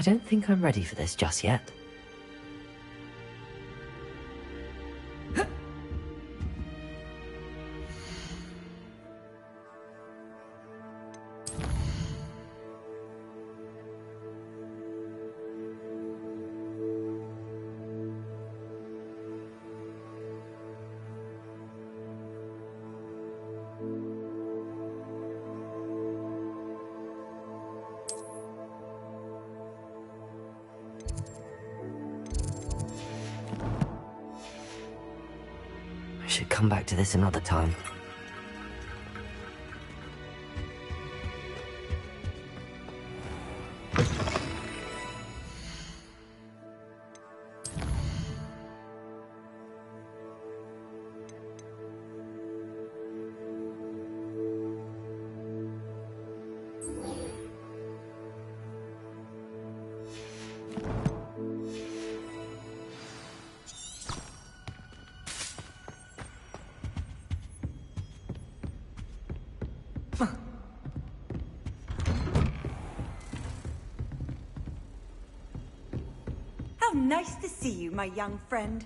don't think I'm ready for this just yet. I should come back to this another time. How nice to see you, my young friend.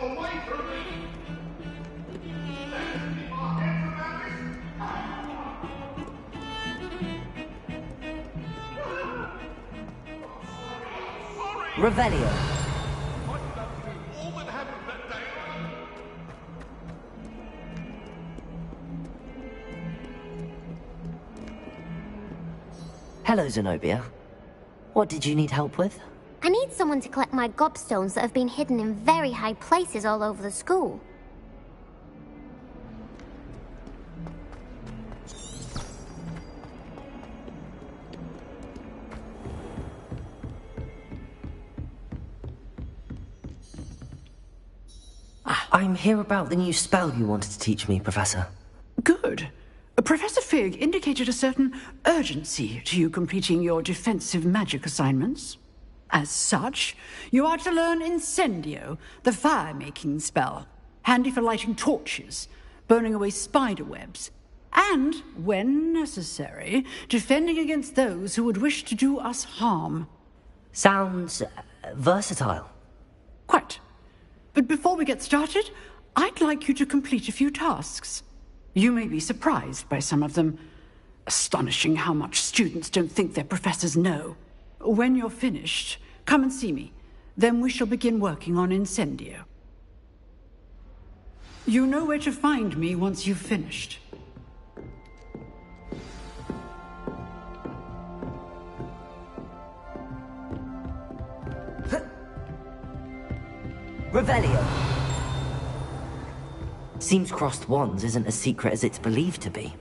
Away from me! Revelio. All that happened that day. Hello, Zenobia. What did you need help with? I need someone to collect my gobstones that have been hidden in very high places all over the school. I'm here about the new spell you wanted to teach me, Professor. Good. Professor Fig indicated a certain urgency to you completing your defensive magic assignments. As such, you are to learn Incendio, the fire-making spell, handy for lighting torches, burning away spider webs, and, when necessary, defending against those who would wish to do us harm. Sounds versatile. Quite. But before we get started, I'd like you to complete a few tasks. You may be surprised by some of them. Astonishing how much students don't think their professors know. When you're finished, come and see me. Then we shall begin working on Incendio. You know where to find me once you've finished. Revelio. Seems crossed wands isn't as secret as it's believed to be.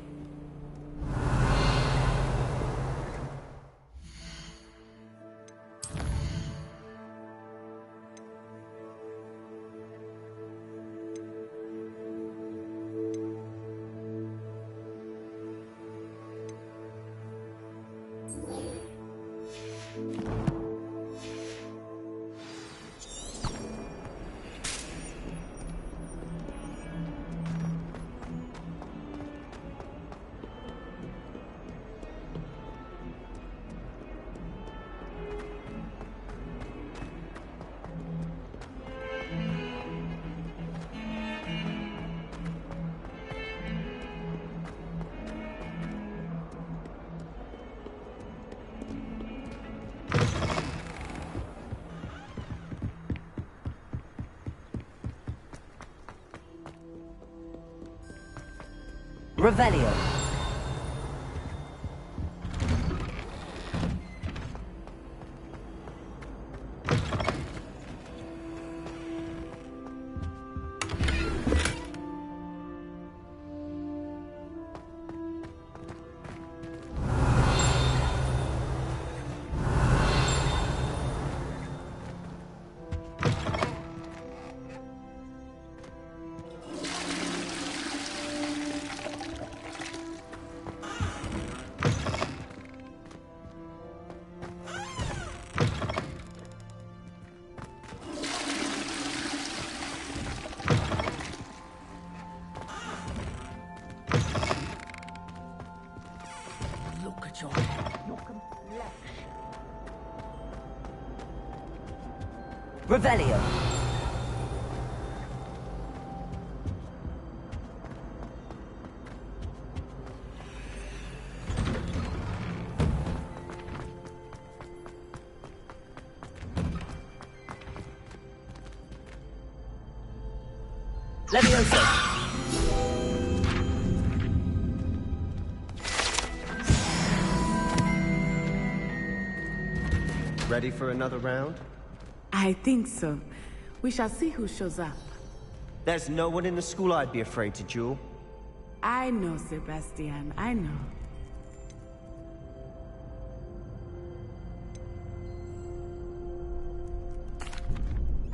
Revelio. Your complexion. Revelio. Levioso. Ready for another round? I think so. We shall see who shows up. There's no one in the school I'd be afraid to duel. I know, Sebastian. I know.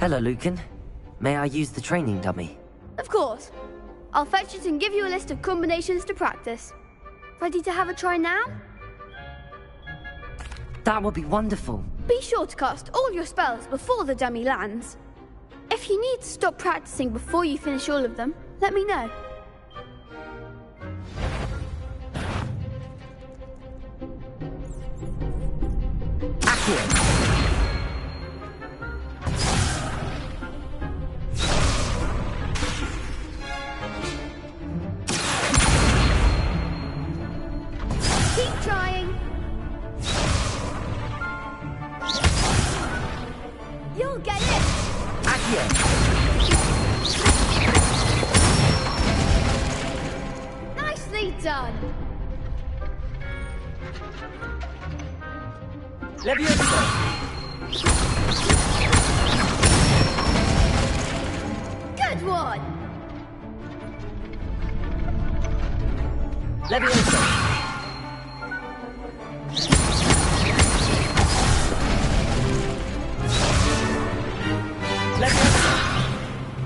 Hello, Lucan. May I use the training dummy? Of course. I'll fetch it and give you a list of combinations to practice. Ready to have a try now? That would be wonderful. Be sure to cast all your spells before the dummy lands. If you need to stop practicing before you finish all of them, let me know. Accio. Keep trying. You'll get it. Accio. Nicely done. Levioso. Good one. Levioso.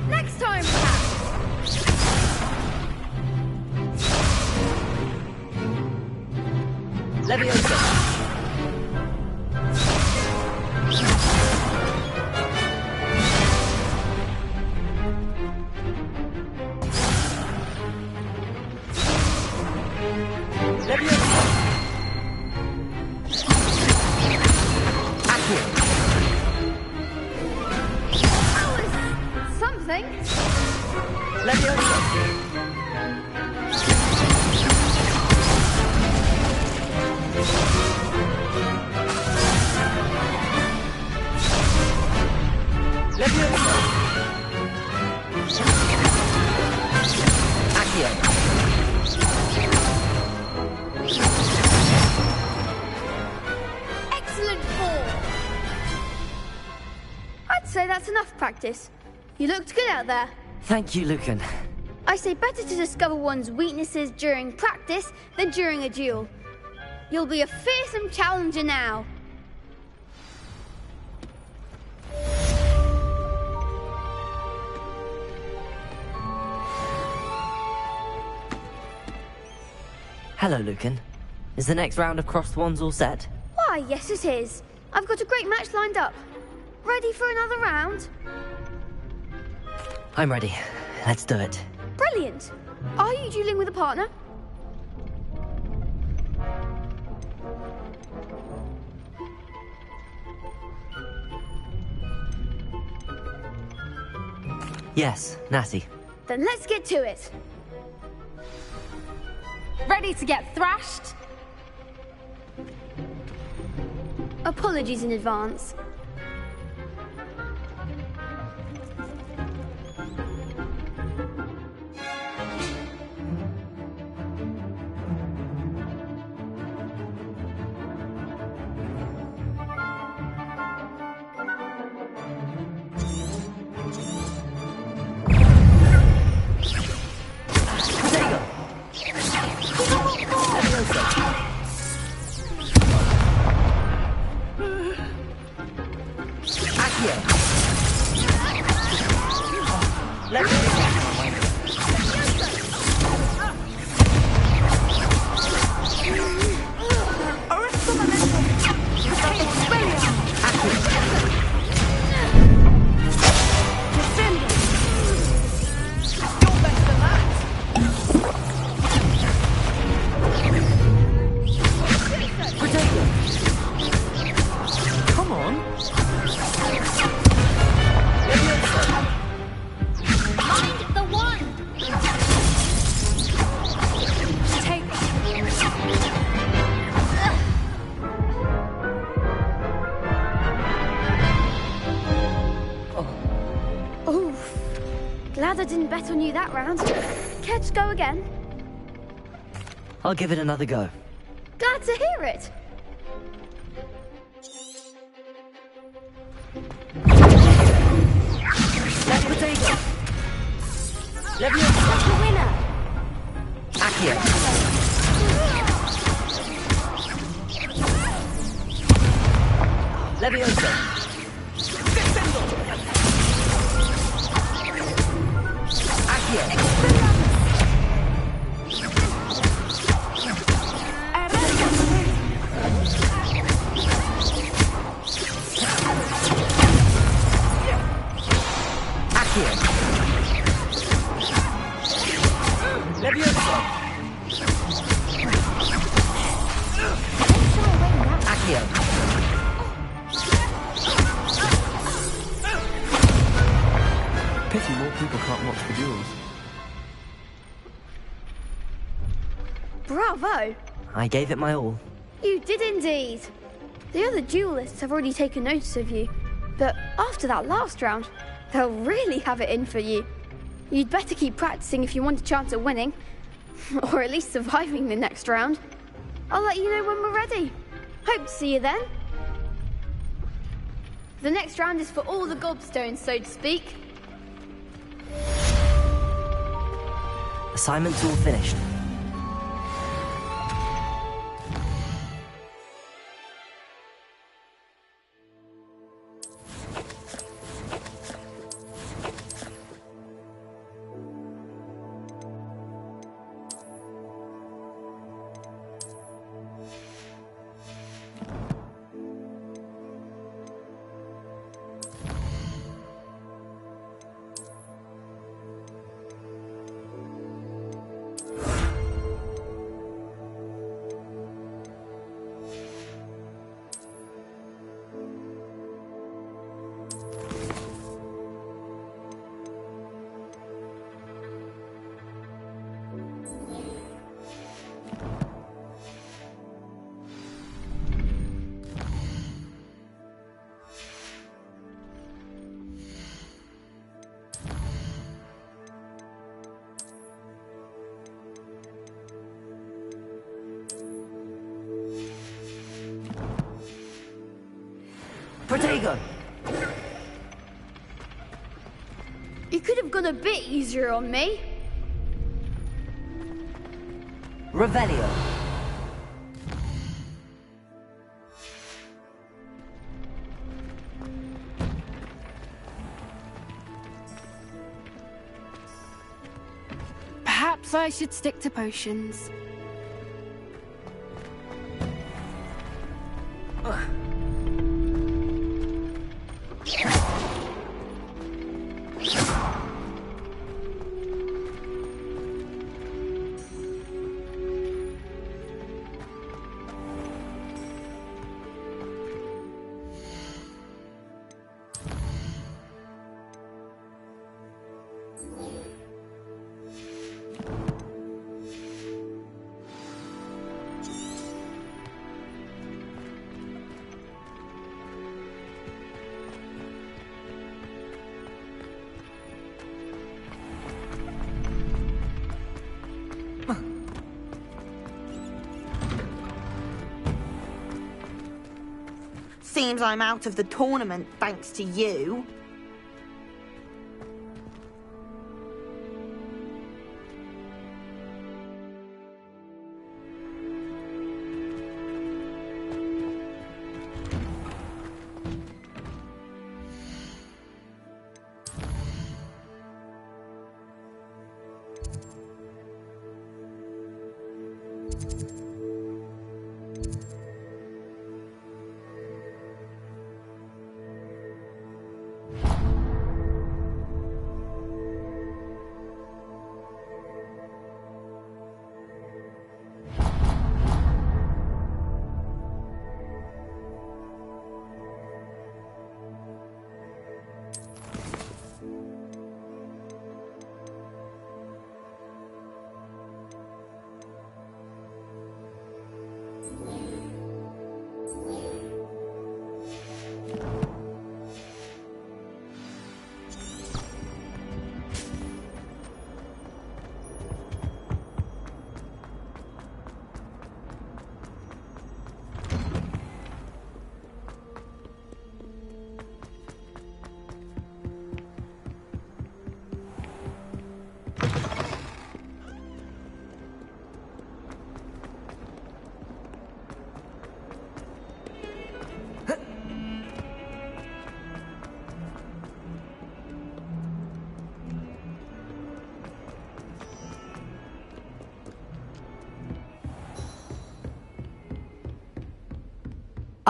Next time, perhaps. Levioso. Levioso. Accio. That was something. Levioso. Levioso. Accio. Excellent ball. I'd say that's enough practice. You looked good out there. Thank you, Lucan. I say better to discover one's weaknesses during practice than during a duel. You'll be a fearsome challenger now. Hello, Lucan. Is the next round of crossed wands all set? Why, yes it is. I've got a great match lined up. Ready for another round? I'm ready. Let's do it. Brilliant. Are you dueling with a partner? Yes, Natty. Then let's get to it. Ready to get thrashed? Apologies in advance. Glad I didn't bet on you that round. Care to go again? I'll give it another go. Glad to hear it. Let's potato! That's the winner! Accio! Levioso! Accio! Accio! Levioso! Accio! Pity more people can't watch the duels. Bravo! I gave it my all. You did indeed. The other duelists have already taken notice of you, but after that last round, they'll really have it in for you. You'd better keep practicing if you want a chance at winning, or at least surviving the next round. I'll let you know when we're ready. Hope to see you then. The next round is for all the gobstones, so to speak. Assignment's all finished. Protego! You could have gone a bit easier on me. Revelio! Perhaps I should stick to potions. Seems I'm out of the tournament thanks to you.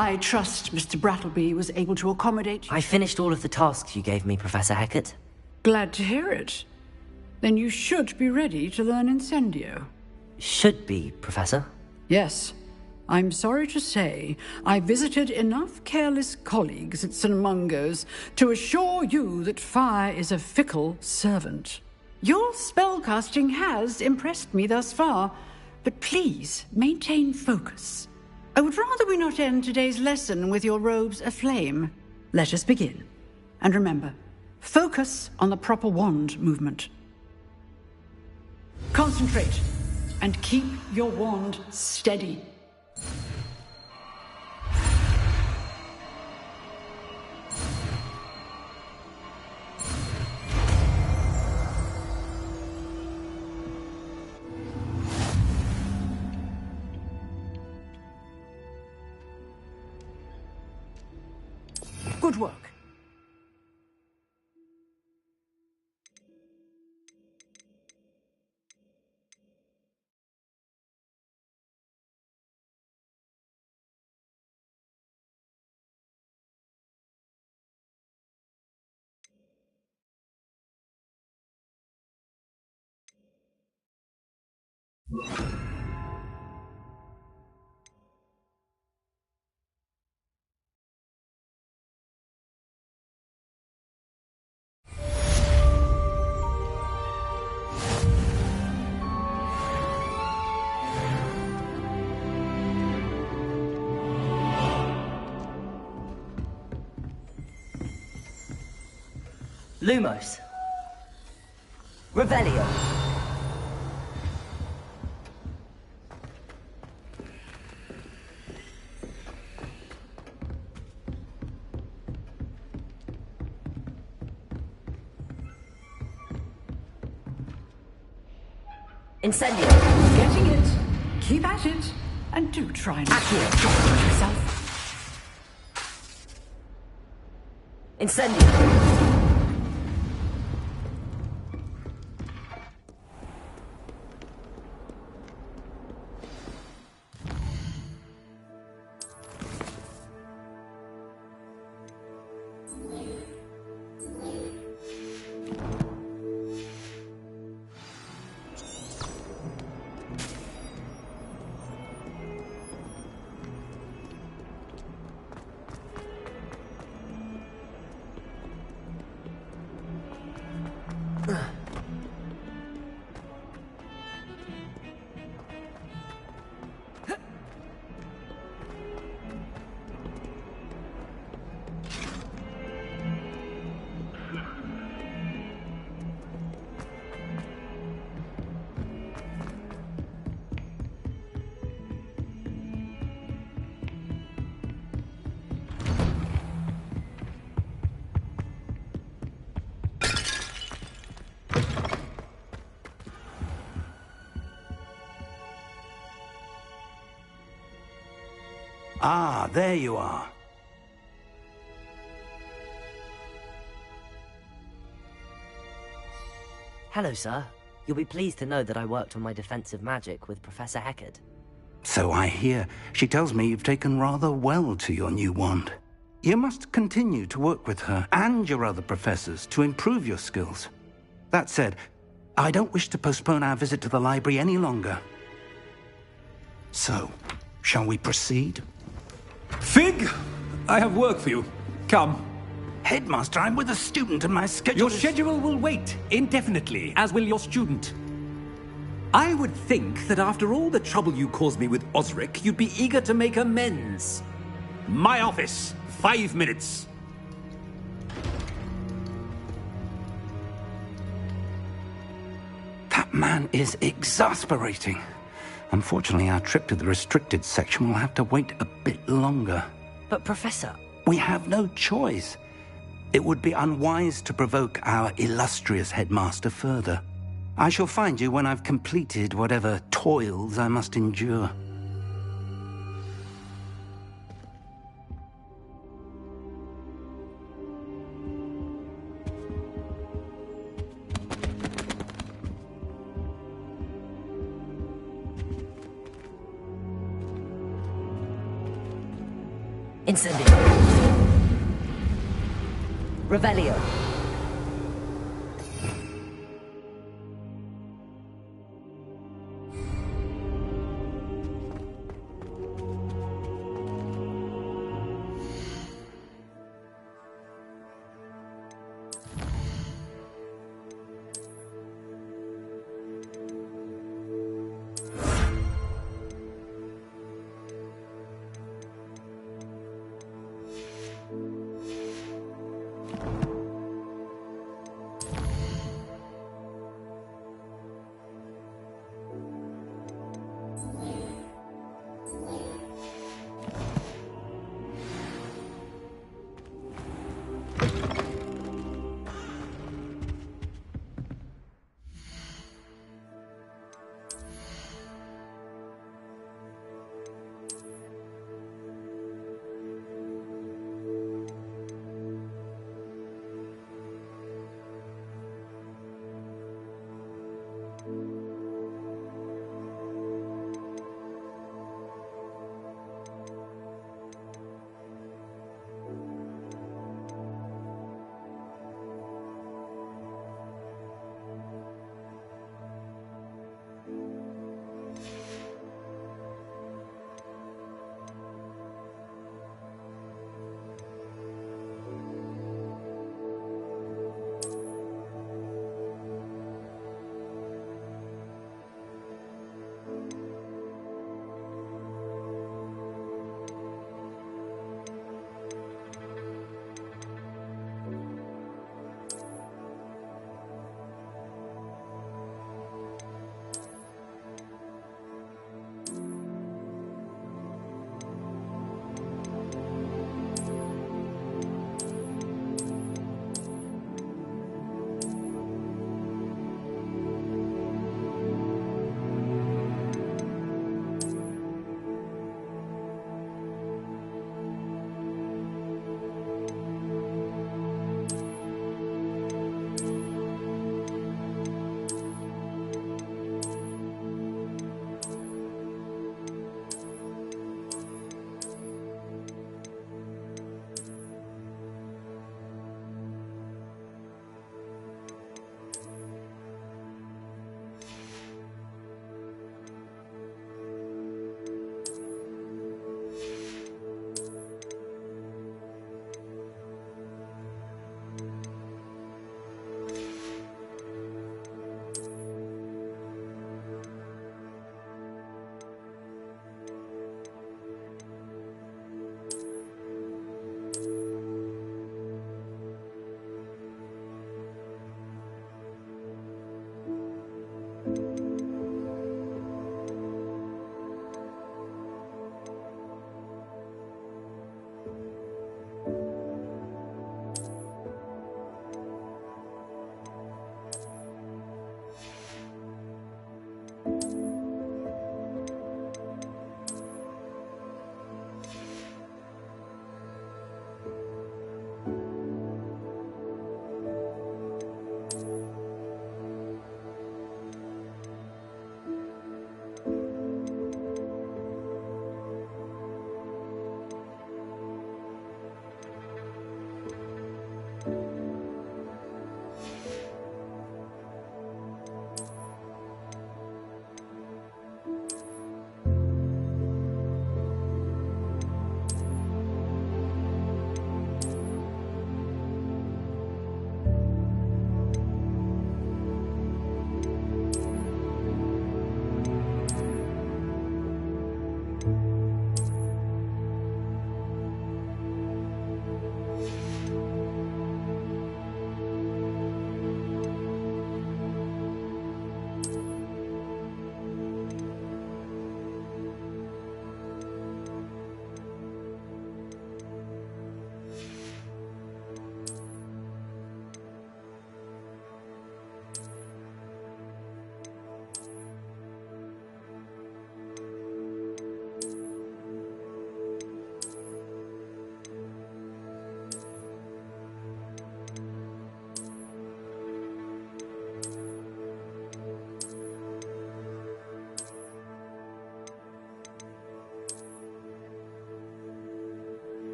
I trust Mr. Brattleby was able to accommodate you. I finished all of the tasks you gave me, Professor Hecat. Glad to hear it. Then you should be ready to learn Incendio. Should be, Professor. Yes. I'm sorry to say, I visited enough careless colleagues at St. Mungo's to assure you that fire is a fickle servant. Your spellcasting has impressed me thus far, but please maintain focus. I would rather we not end today's lesson with your robes aflame. Let us begin. And remember, focus on the proper wand movement. Concentrate, and keep your wand steady. Good work. Lumos. Revelio. Incendio. Getting it. Keep at it. And do try not to hurt yourself. Incendio. Ah, there you are. Hello, sir. You'll be pleased to know that I worked on my defensive magic with Professor Hecat. So I hear. She tells me you've taken rather well to your new wand. You must continue to work with her and your other professors to improve your skills. That said, I don't wish to postpone our visit to the library any longer. So, shall we proceed? Fig! I have work for you. Come. Headmaster, I'm with a student and my schedule Your schedule will wait indefinitely, as will your student. I would think that after all the trouble you caused me with Osric, you'd be eager to make amends. My office. 5 minutes. That man is exasperating. Unfortunately, our trip to the restricted section will have to wait a bit longer. But, Professor... We have no choice. It would be unwise to provoke our illustrious headmaster further. I shall find you when I've completed whatever toils I must endure. Incendio. Revelio.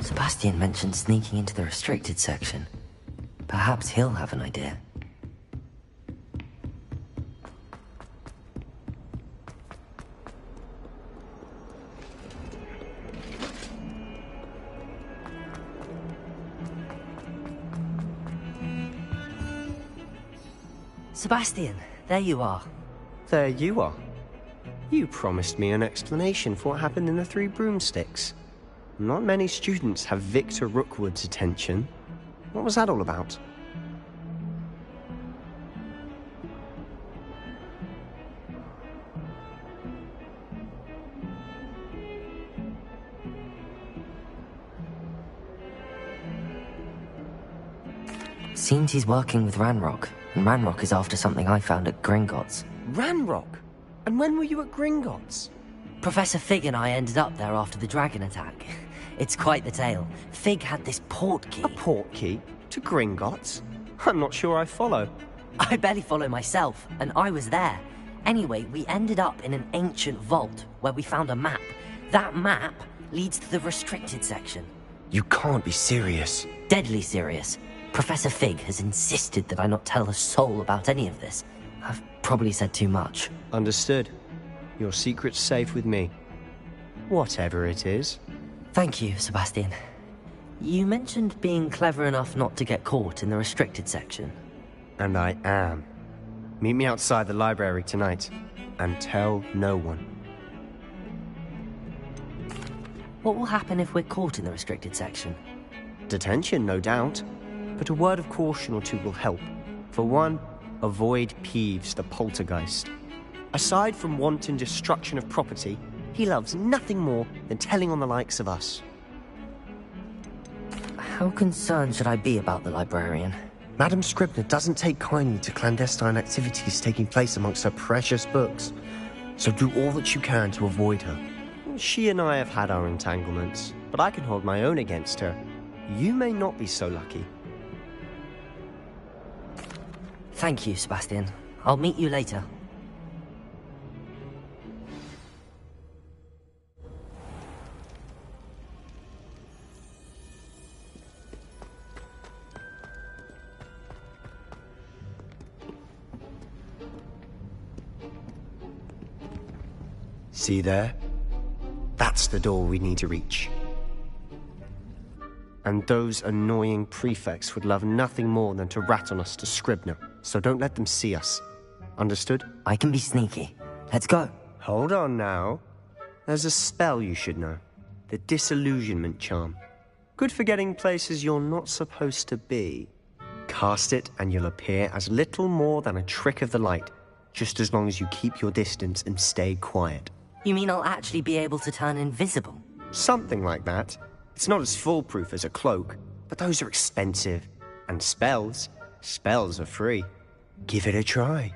Sebastian mentioned sneaking into the restricted section. Perhaps he'll have an idea. Sebastian, there you are. There you are. You promised me an explanation for what happened in the Three Broomsticks. Not many students have Victor Rookwood's attention. What was that all about? Seems he's working with Ranrock, and Ranrock is after something I found at Gringotts. Ranrock? And when were you at Gringotts? Professor Fig and I ended up there after the dragon attack. It's quite the tale. Fig had this port key. A port key? To Gringotts? I'm not sure I follow. I barely follow myself, and I was there. Anyway, we ended up in an ancient vault where we found a map. That map leads to the restricted section. You can't be serious. Deadly serious. Professor Fig has insisted that I not tell a soul about any of this. I've probably said too much. Understood. Your secret's safe with me. Whatever it is. Thank you, Sebastian. You mentioned being clever enough not to get caught in the restricted section. And I am. Meet me outside the library tonight, and tell no one. What will happen if we're caught in the restricted section? Detention, no doubt. But a word of caution or two will help. For one, avoid Peeves, the poltergeist. Aside from wanton destruction of property, he loves nothing more than telling on the likes of us. How concerned should I be about the librarian? Madam Scribner doesn't take kindly to clandestine activities taking place amongst her precious books, so do all that you can to avoid her. She and I have had our entanglements, but I can hold my own against her. You may not be so lucky. Thank you, Sebastian. I'll meet you later. See there? That's the door we need to reach. And those annoying prefects would love nothing more than to rat on us to Scribner, so don't let them see us. Understood? I can be sneaky. Let's go. Hold on now. There's a spell you should know. The Disillusionment Charm. Good for getting places you're not supposed to be. Cast it and you'll appear as little more than a trick of the light, just as long as you keep your distance and stay quiet. You mean I'll actually be able to turn invisible? Something like that. It's not as foolproof as a cloak, but those are expensive. And spells are free. Give it a try.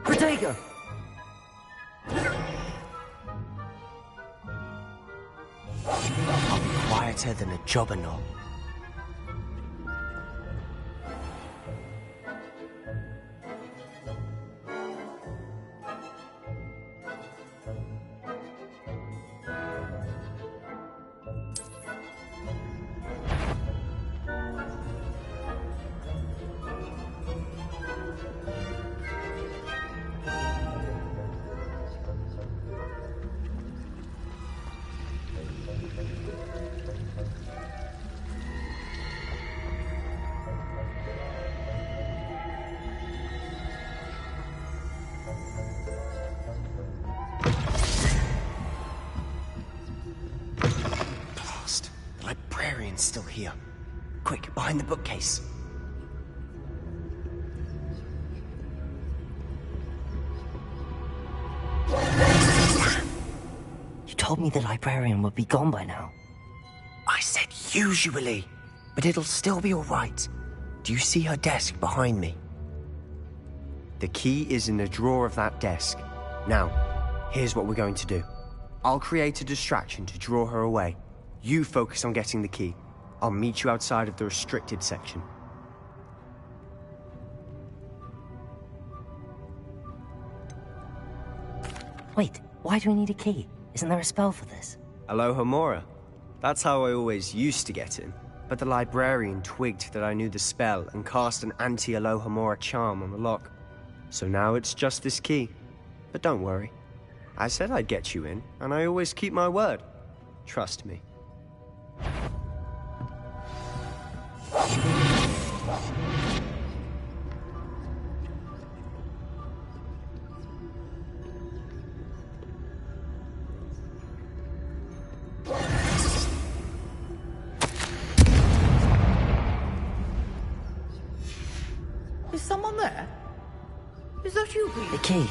Protego! I'll be quieter than a jobberknoll. here. Quick, behind the bookcase. You told me the librarian would be gone by now. I said usually, but it'll still be all right. Do you see her desk behind me? The key is in the drawer of that desk. Now, here's what we're going to do. I'll create a distraction to draw her away. You focus on getting the key. I'll meet you outside of the restricted section. Wait, why do we need a key? Isn't there a spell for this? Alohomora. That's how I always used to get in. But the librarian twigged that I knew the spell and cast an anti-Alohomora charm on the lock. So now it's just this key. But don't worry. I said I'd get you in, and I always keep my word. Trust me. Is someone there? Is that you, Pete? The key.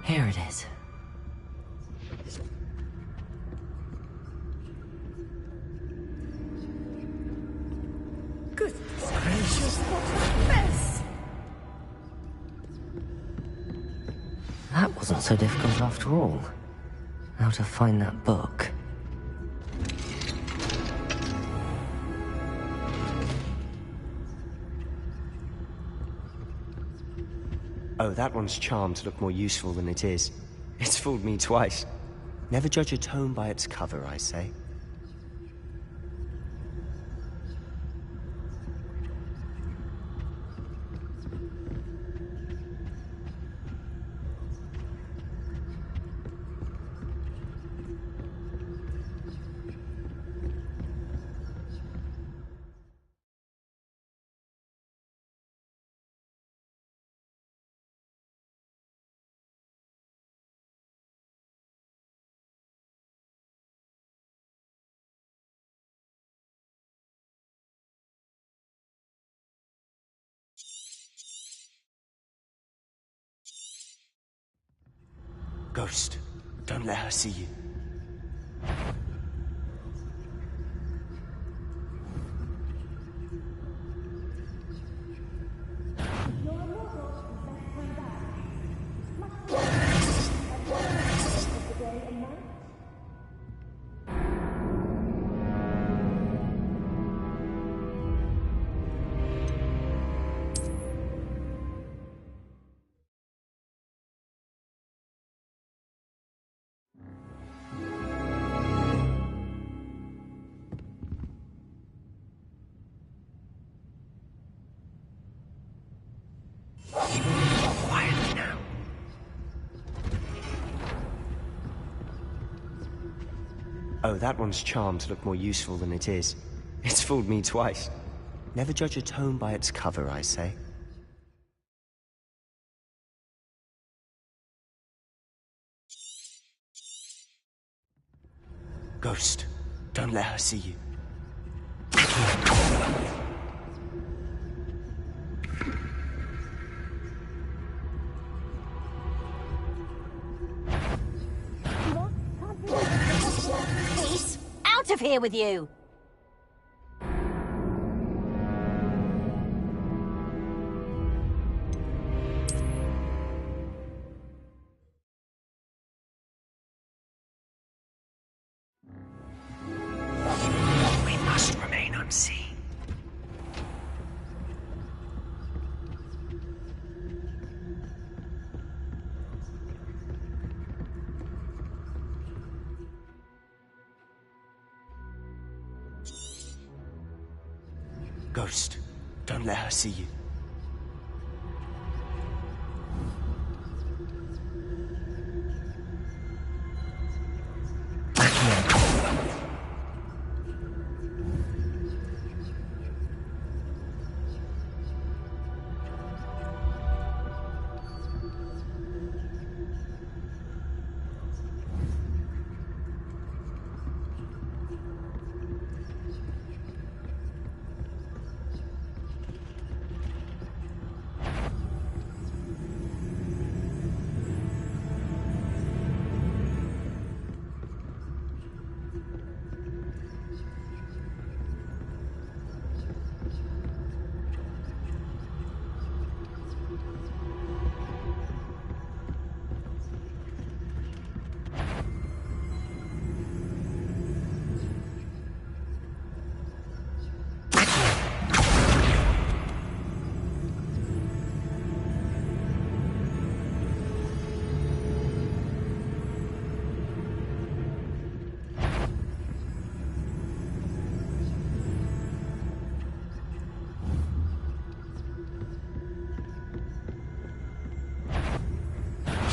Here it is. Goodness gracious, what a mess! That wasn't so difficult after all. How to find that book. Oh, that one's charmed to look more useful than it is. It's fooled me twice. Never judge a tome by its cover, I say. Ghost, don't let her see you. Quietly now. Oh, that one's charmed to look more useful than it is. It's fooled me twice. Never judge a tome by its cover, I say. Ghost, don't let her see you. Peace! Out of here with you! We must remain unseen. Ghost, don't let her see you.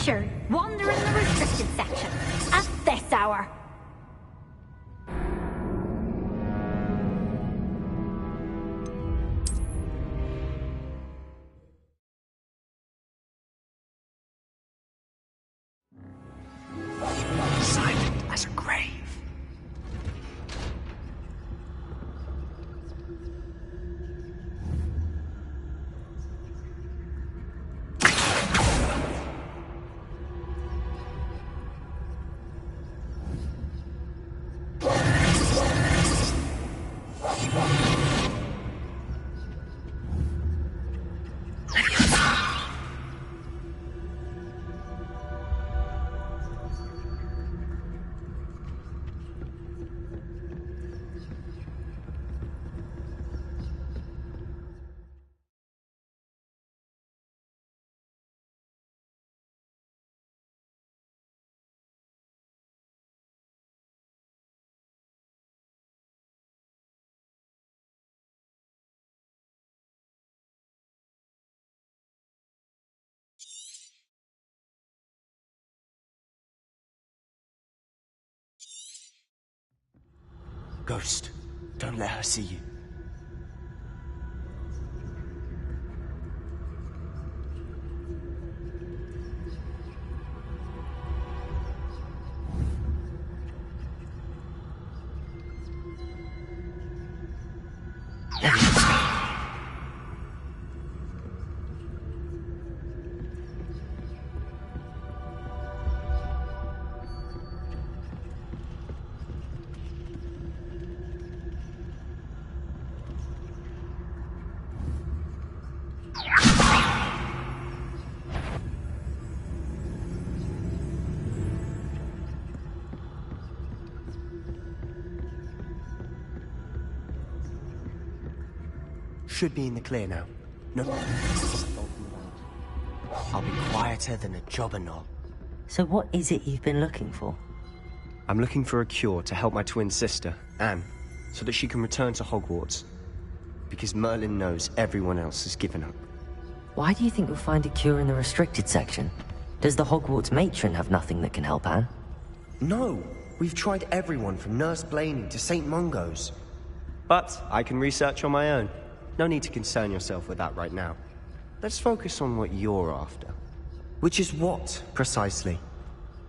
sure, wander in the restricted section at this hour. Silent as a grave. Ghost, don't let her see you. Should be in the clear now. No. I'll be quieter than a jobber knoll. So what is it you've been looking for? I'm looking for a cure to help my twin sister, Anne, so that she can return to Hogwarts. Because Merlin knows everyone else has given up. Why do you think you'll find a cure in the restricted section? Does the Hogwarts matron have nothing that can help Anne? No! We've tried everyone from Nurse Blaney to St. Mungo's. But I can research on my own. No need to concern yourself with that right now. Let's focus on what you're after. Which is what, precisely?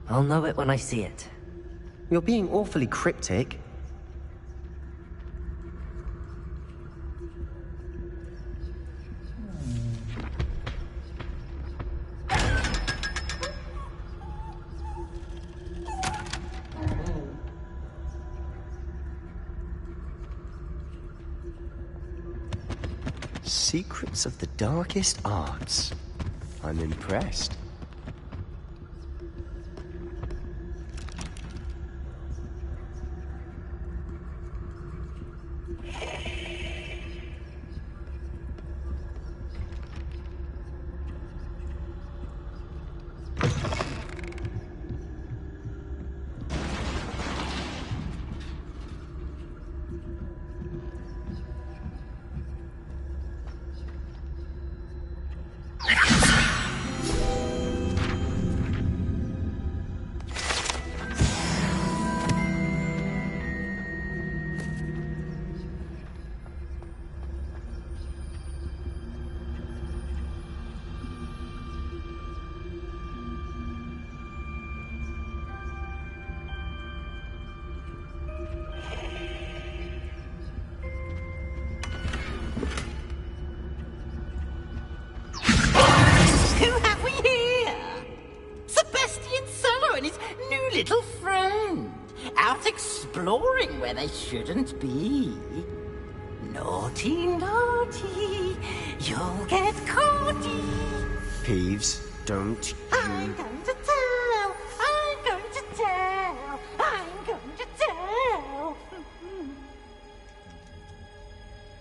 I'll know it when I see it. You're being awfully cryptic. Secrets of the darkest arts. I'm impressed. Little friend, out exploring where they shouldn't be. Naughty, naughty, you'll get caughty. Peeves, don't you... I'm going to tell, I'm going to tell, I'm going to tell.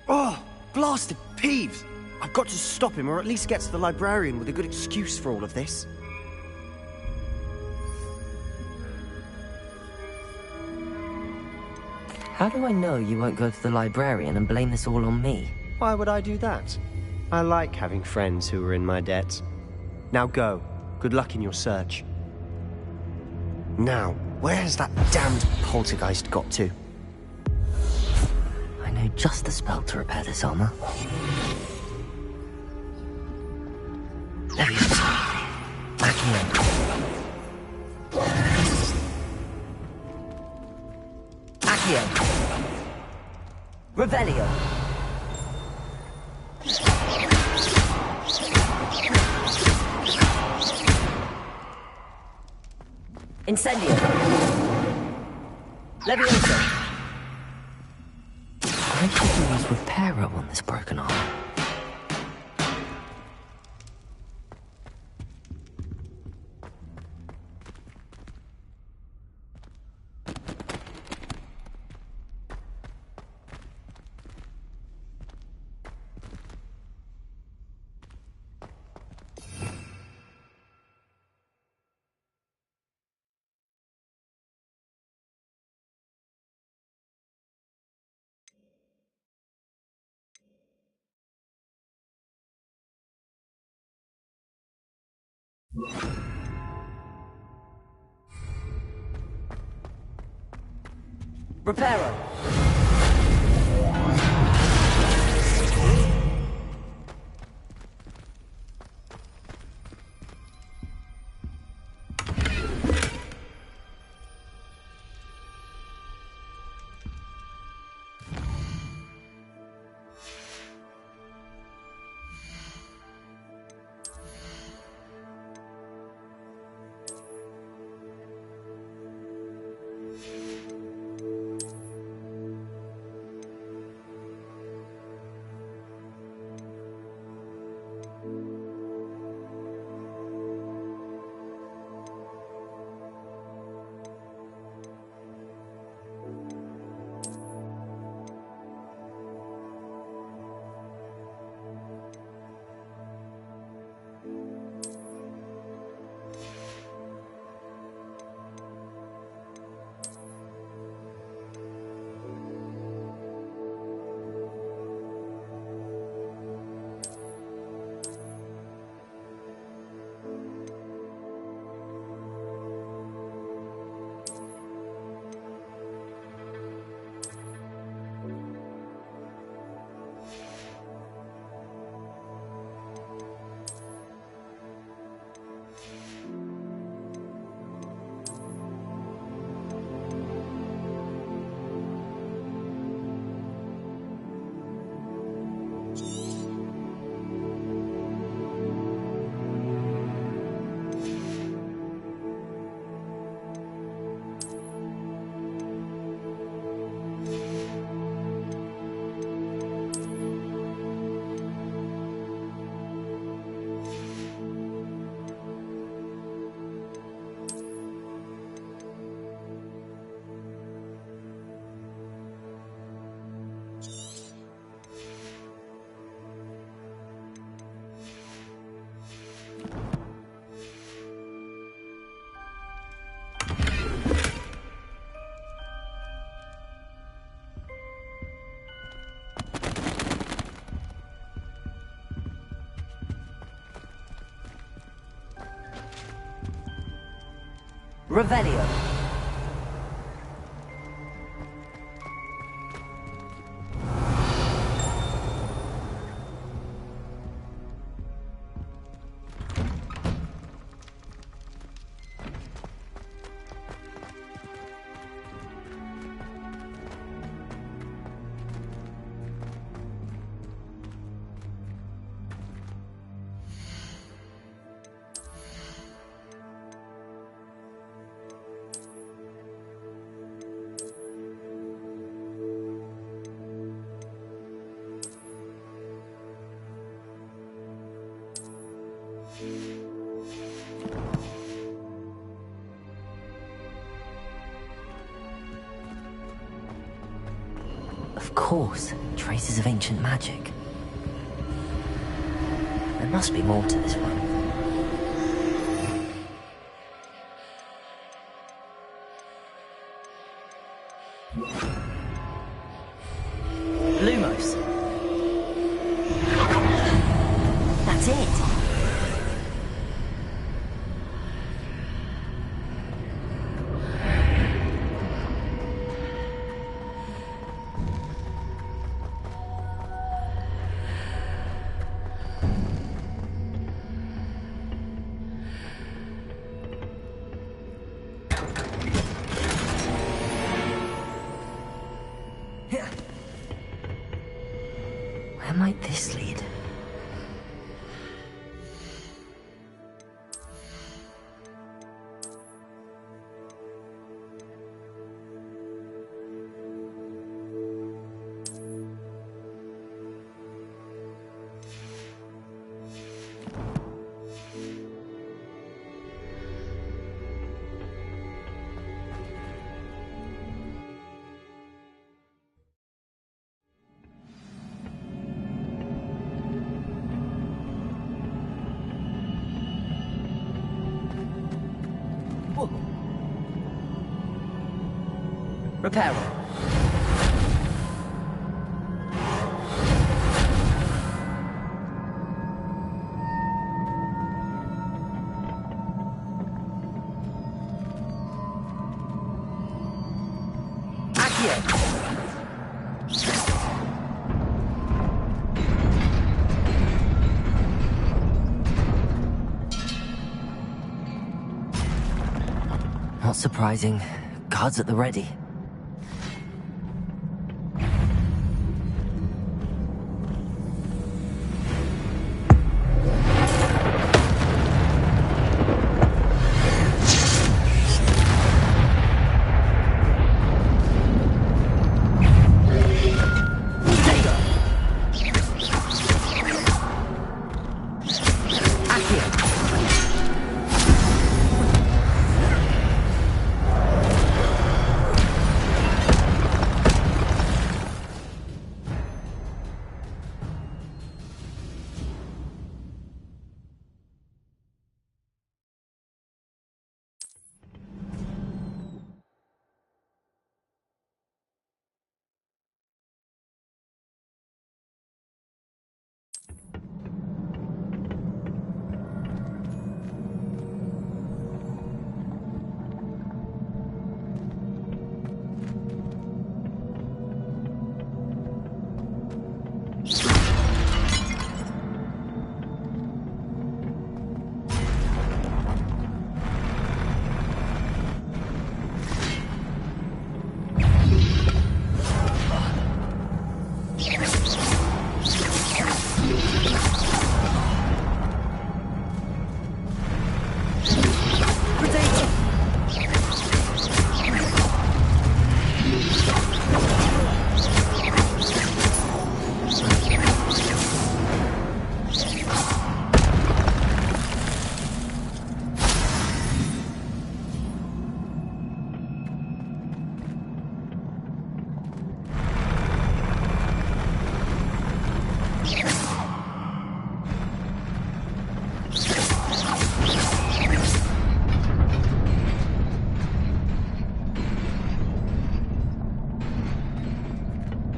Oh, blasted Peeves! I've got to stop him, or at least get to the librarian with a good excuse for all of this. How do I know you won't go to the librarian and blame this all on me? Why would I do that? I like having friends who are in my debt. Now go Good luck in your search. Now, where has that damned poltergeist got to? I know just the spell to repair this armor. Leviosa. Accio. Accio. Revelio. Incendio. Leviosa. I should use Reparo on this broken arm. Reparo. Revelio. Of course, traces of ancient magic. There must be more to this one. Lumos. That's it. Where might this lead? Reparo. Not surprising. Guards at the ready.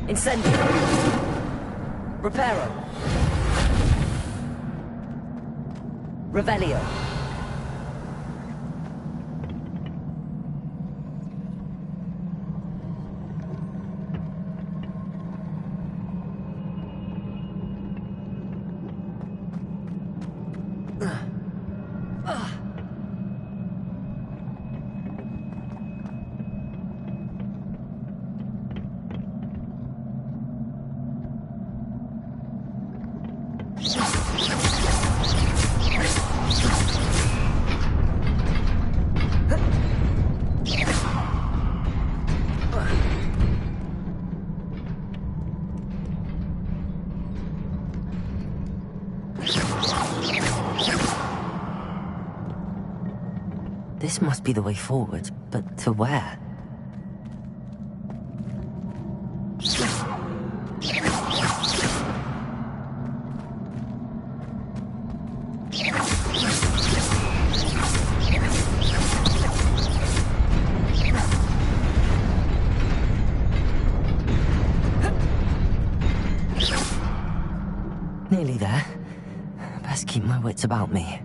Incendio. Reparo. Revelio. This must be the way forward, but to where? Nearly there. Best keep my wits about me.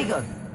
Protego!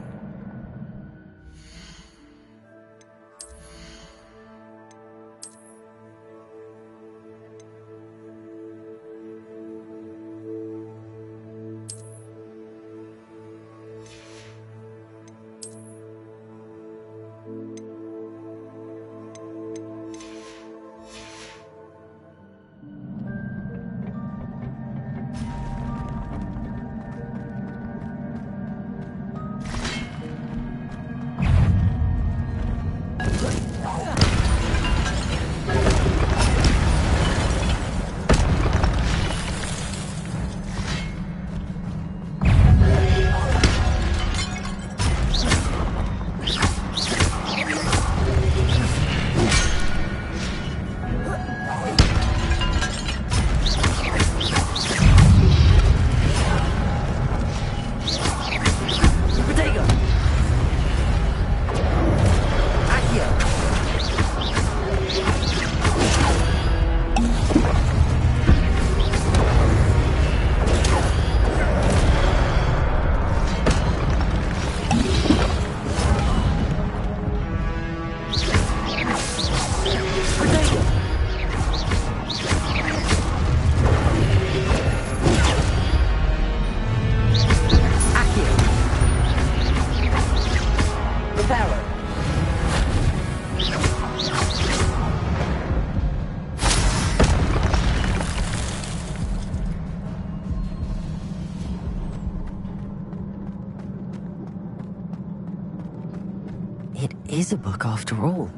It is a book after all.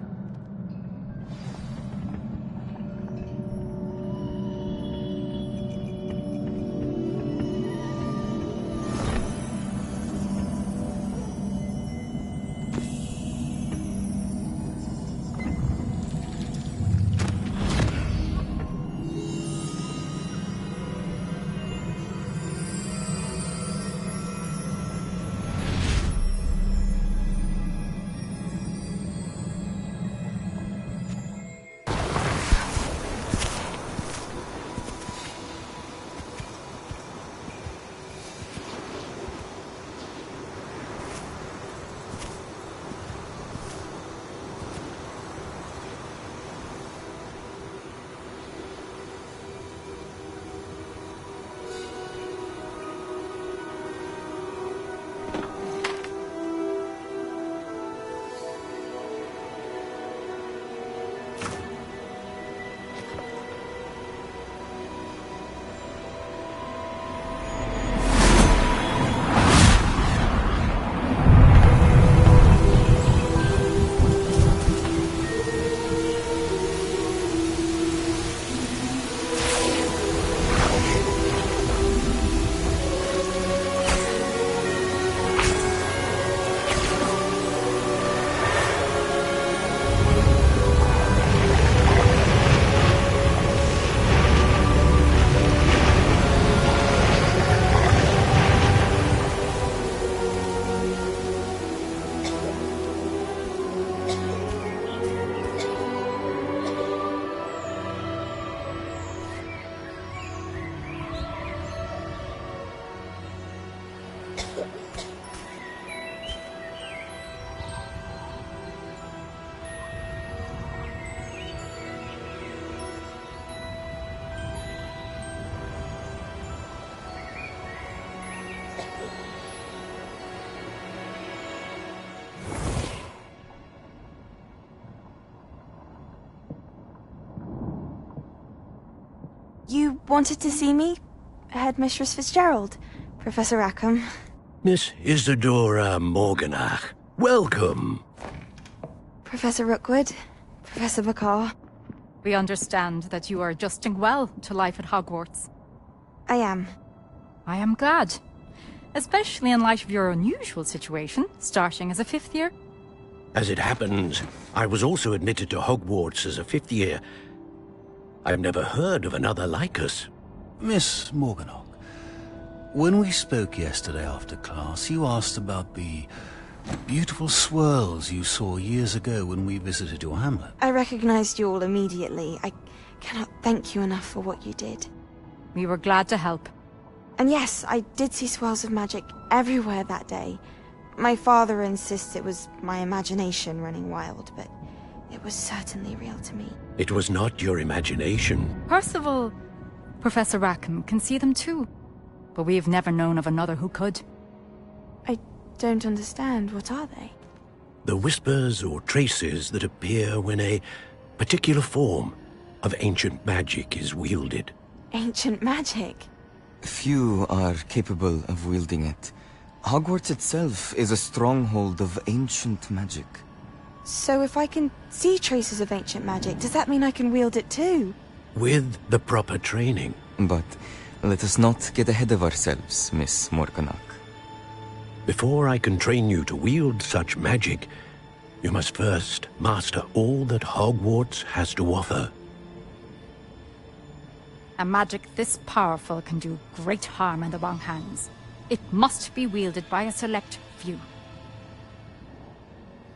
You wanted to see me? Headmistress Fitzgerald, Professor Rackham. Miss Isadora Morganach, welcome. Professor Rookwood, Professor Bakar. We understand that you are adjusting well to life at Hogwarts. I am. I am glad. Especially in light of your unusual situation, starting as a 5th year. As it happens, I was also admitted to Hogwarts as a 5th year. I've never heard of another like us. Miss Morganach, when we spoke yesterday after class, you asked about the beautiful swirls you saw years ago when we visited your hamlet. I recognized you all immediately. I cannot thank you enough for what you did. We were glad to help. And yes, I did see swirls of magic everywhere that day. My father insists it was my imagination running wild, but it was certainly real to me. It was not your imagination. Percival, Professor Rackham can see them too. But we have never known of another who could. I don't understand. What are they? The whispers or traces that appear when a particular form of ancient magic is wielded. Ancient magic? Few are capable of wielding it. Hogwarts itself is a stronghold of ancient magic. So if I can see traces of ancient magic, does that mean I can wield it too? With the proper training. But let us not get ahead of ourselves, Miss Morganach. Before I can train you to wield such magic, you must first master all that Hogwarts has to offer. A magic this powerful can do great harm in the wrong hands. It must be wielded by a select few.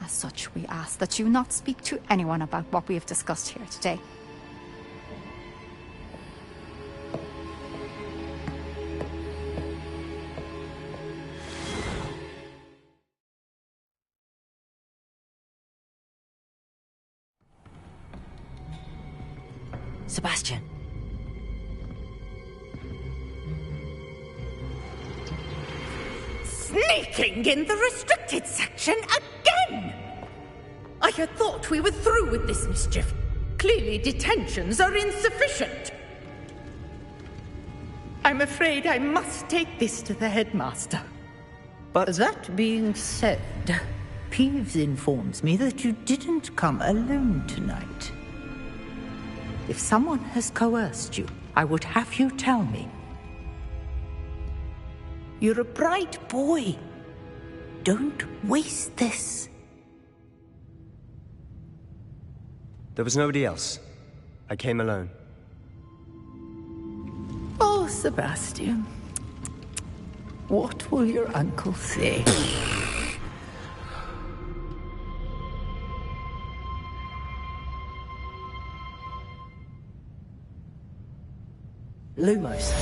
As such, we ask that you not speak to anyone about what we have discussed here today. Sebastian. Sneaking in the restricted section again! I had thought we were through with this mischief. Clearly detentions are insufficient. I'm afraid I must take this to the headmaster. But that being said, Peeves informs me that you didn't come alone tonight. If someone has coerced you, I would have you tell me. You're a bright boy. Don't waste this. There was nobody else. I came alone. Oh, Sebastian. What will your uncle say? Lumos.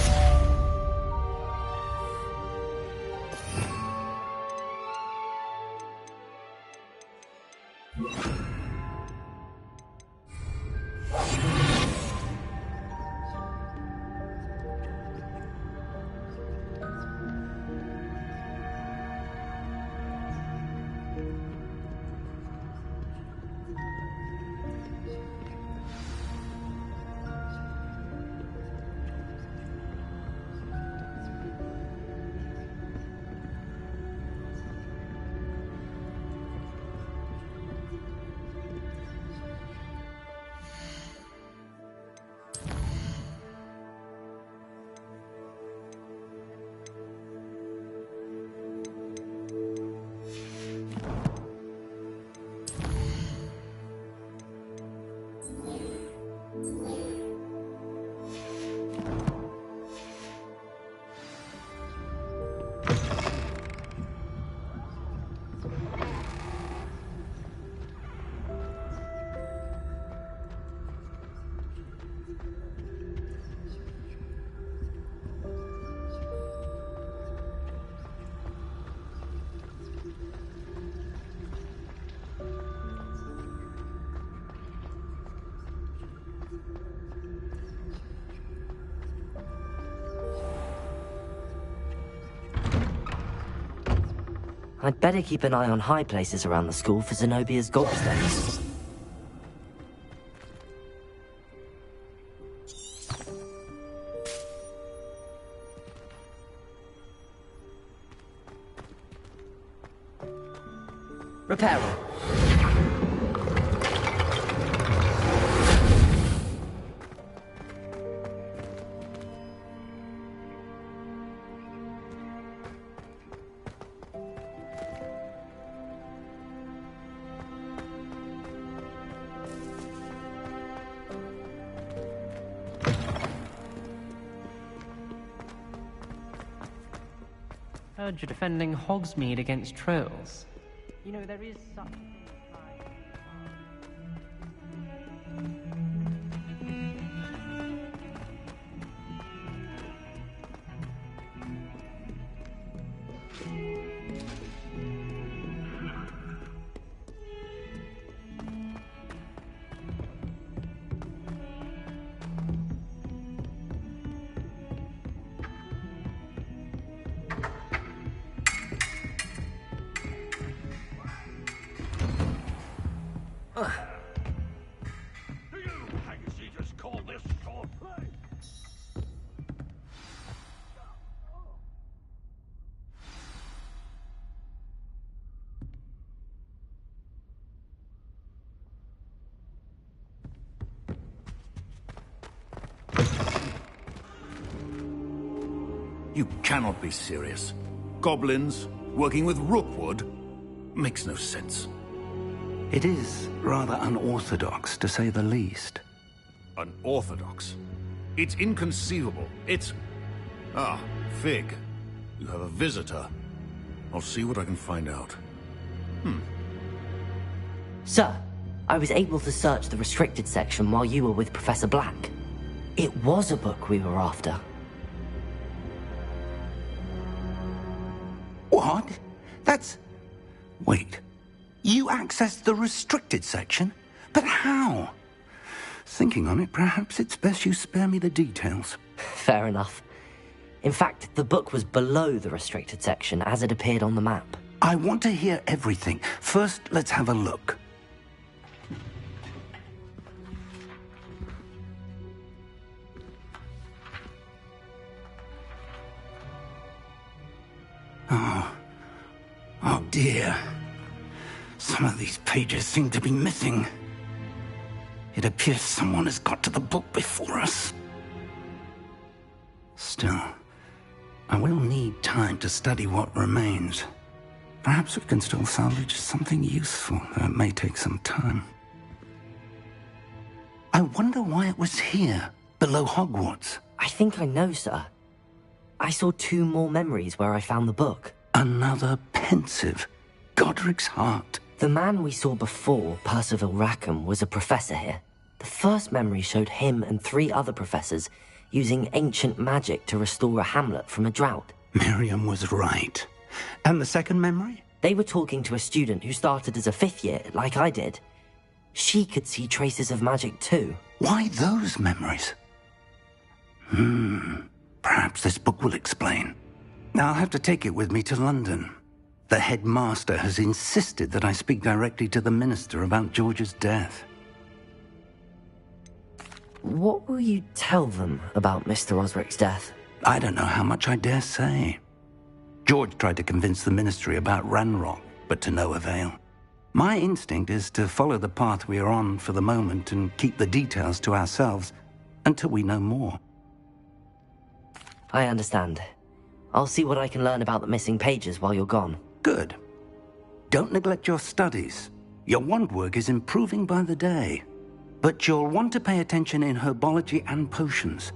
I'd better keep an eye on high places around the school for Zenobia's gobstones. Reparo. Heard you're defending Hogsmeade against trolls. You know, there is such a thing Call this swordplay? You cannot be serious. Goblins working with Rookwood makes no sense. It is rather unorthodox, to say the least. Unorthodox? It's inconceivable. It's... Ah, Fig. You have a visitor. I'll see what I can find out. Sir, I was able to search the restricted section while you were with Professor Black. It was a book we were after. What? That's... Wait. You accessed the restricted section? But how? Thinking on it, perhaps it's best you spare me the details. Fair enough. In fact, the book was below the restricted section as it appeared on the map. I want to hear everything. First, let's have a look. Oh dear. Some of these pages seem to be missing. It appears someone has got to the book before us. Still, I will need time to study what remains. Perhaps we can still salvage something useful, though it may take some time. I wonder why it was here, below Hogwarts. I think I know, sir. I saw 2 more memories where I found the book. Another pensive. Godric's heart. The man we saw before, Percival Rackham, was a professor here. The first memory showed him and 3 other professors using ancient magic to restore a hamlet from a drought. Miriam was right. And the second memory? They were talking to a student who started as a 5th year, like I did. She could see traces of magic too. Why those memories? Perhaps this book will explain. Now I'll have to take it with me to London. The headmaster has insisted that I speak directly to the minister about George's death. What will you tell them about Mr. Osric's death? I don't know how much I dare say. George tried to convince the ministry about Ranrock, but to no avail. My instinct is to follow the path we are on for the moment and keep the details to ourselves until we know more. I understand. I'll see what I can learn about the missing pages while you're gone. Good. Don't neglect your studies. Your wand work is improving by the day. But you'll want to pay attention in herbology and potions.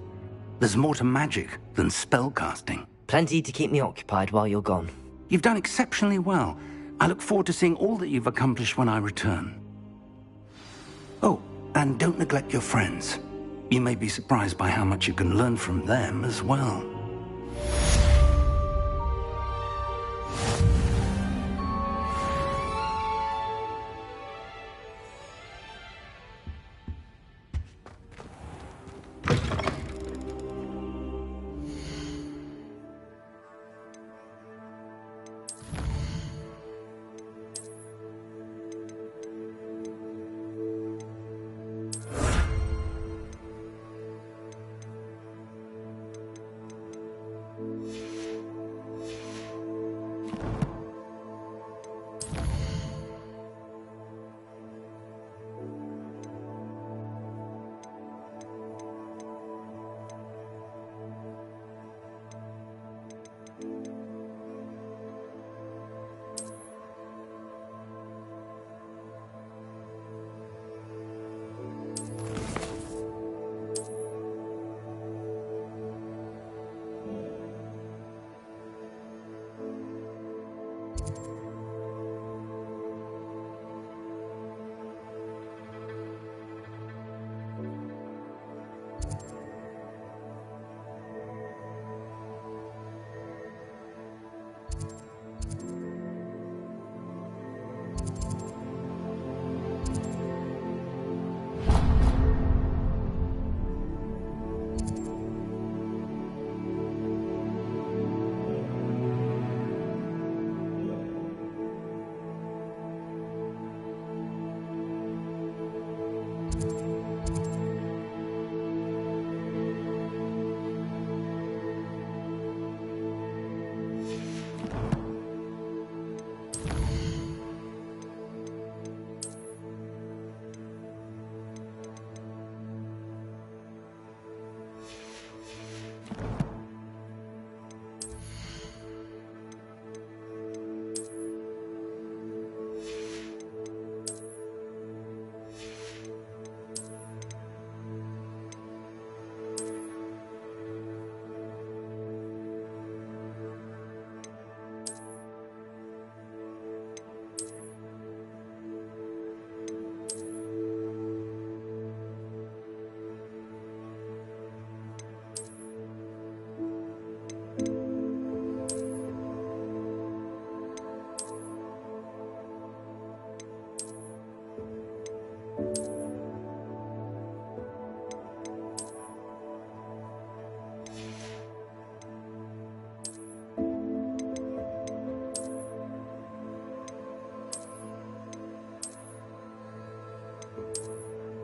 There's more to magic than spellcasting. Plenty to keep me occupied while you're gone. You've done exceptionally well. I look forward to seeing all that you've accomplished when I return. Oh, and don't neglect your friends. You may be surprised by how much you can learn from them as well.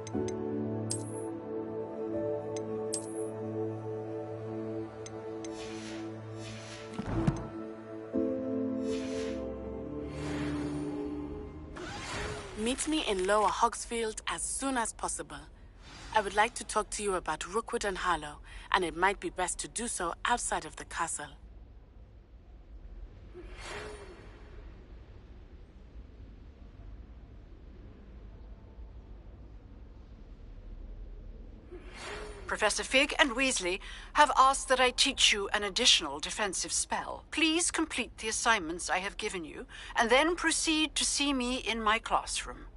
Meet me in Lower Hogsfield as soon as possible. I would like to talk to you about Rookwood and Harlow, and it might be best to do so outside of the castle. Professor Fig and Weasley have asked that I teach you an additional defensive spell. Please complete the assignments I have given you, and then proceed to see me in my classroom.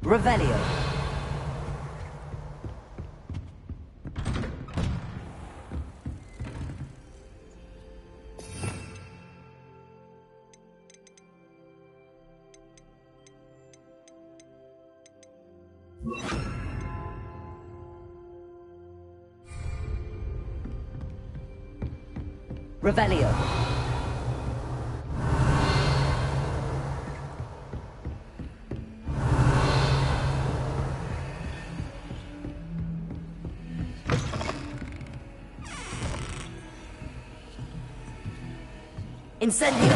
Revelio. Revelio. Incendio.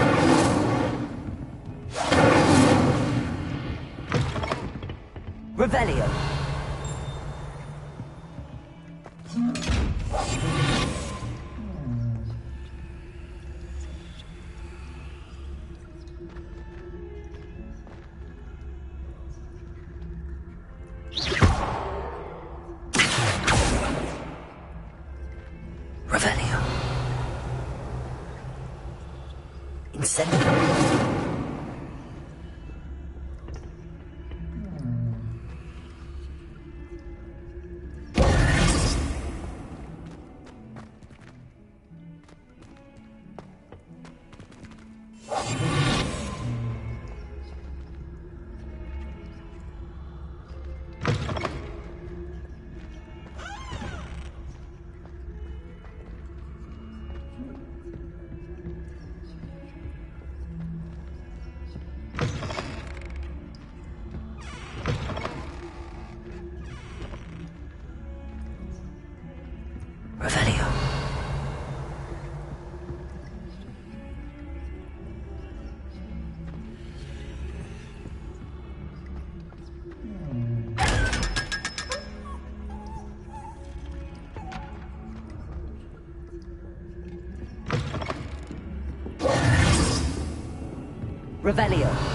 Revelio. Revelio. Incendio. Revelio. Revelio.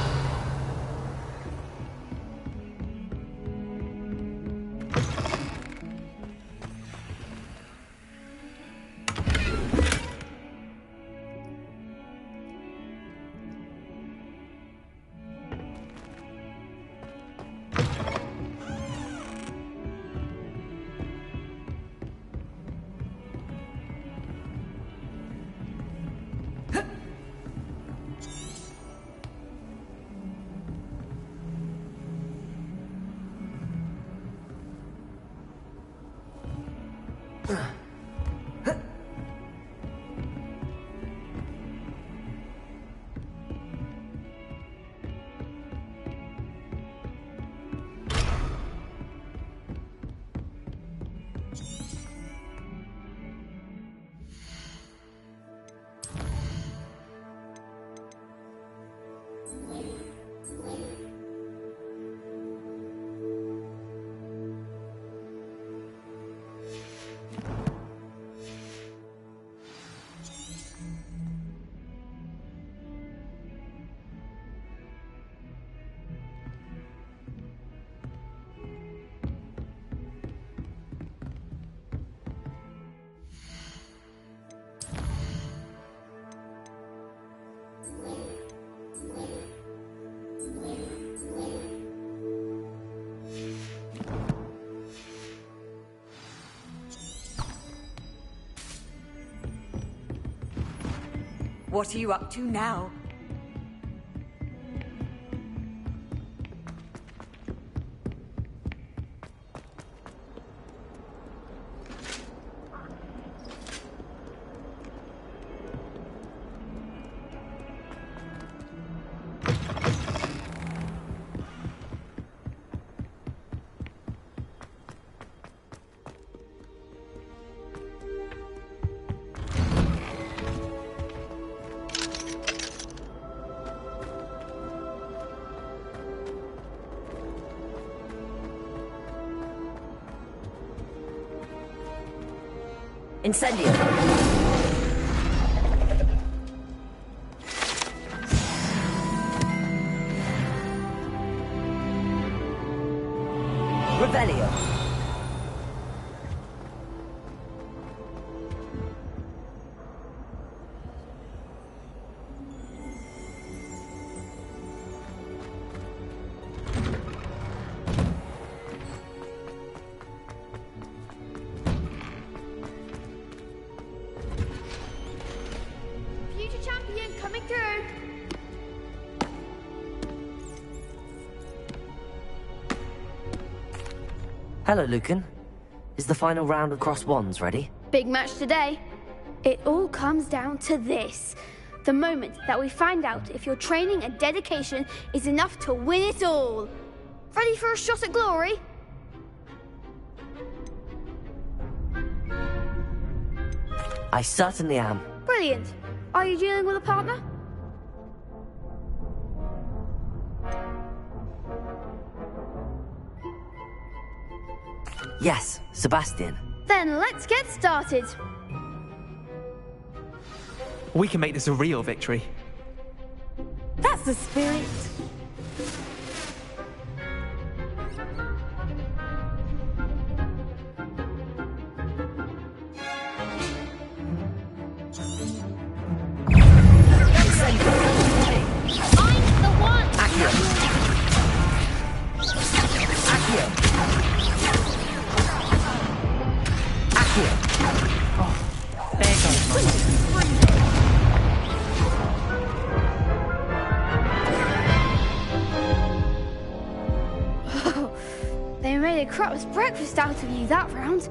What are you up to now? Incendio. Revelio. Future champion coming through. Hello, Lucan. Is the final round of Cross Wands ready? Big match today. It all comes down to this. The moment that we find out if your training and dedication is enough to win it all. Ready for a shot at glory? I certainly am. Brilliant. Are you dealing with a partner? Yes, Sebastian. Then let's get started. We can make this a real victory. That's the spirit. I'm the one! Accio. Oh, there goes my... They made a crap's breakfast out of you that round.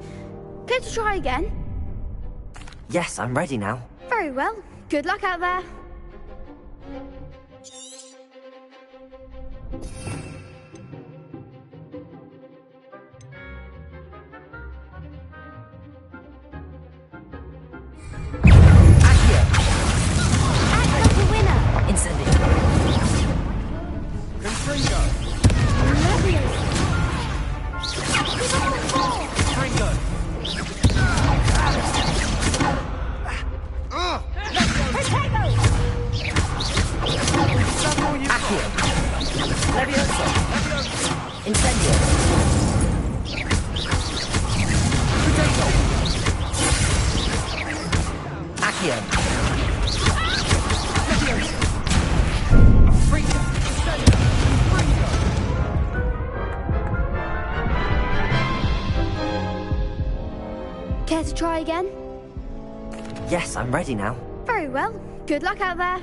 Care to try again? Yes, I'm ready now. Very well. Good luck out there. Accio the winner. Incendio. Confringo. Ringo. Accio. Levioso. Incendio. Accio. Care to try again? Yes, I'm ready now. Very well. Good luck out there.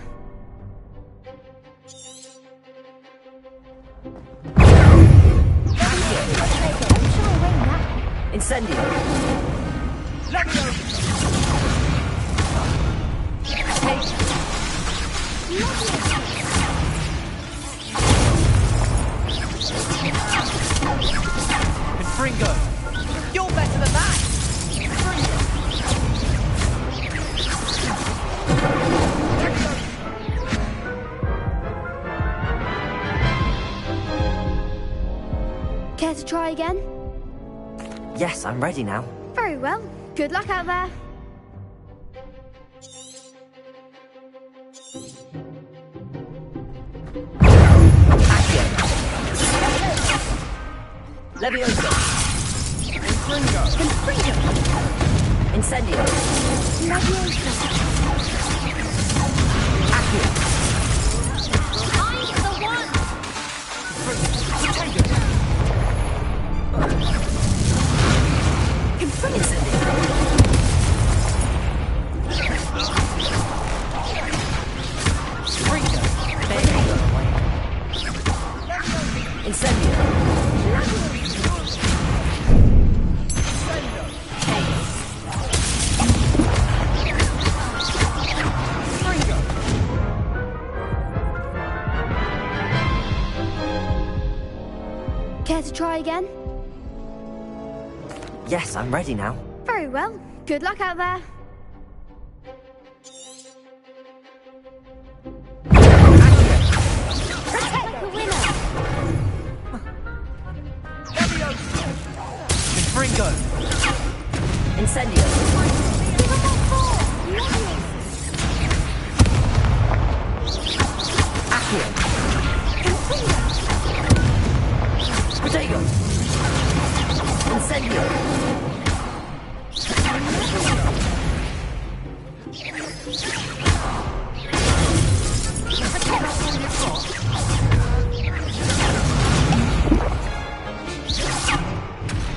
Incendio. again? Yes, I'm ready now. Very well. Good luck out there. Leviosa! Confringo! Incendio! Leviosa! Accio! I'm the one! Incendio! Confringo! Incendio! Care to try again? Yes, I'm ready now. Very well. Good luck out there. Protect the winner! Confringo! Incendio! Accio! Protego! Incendio!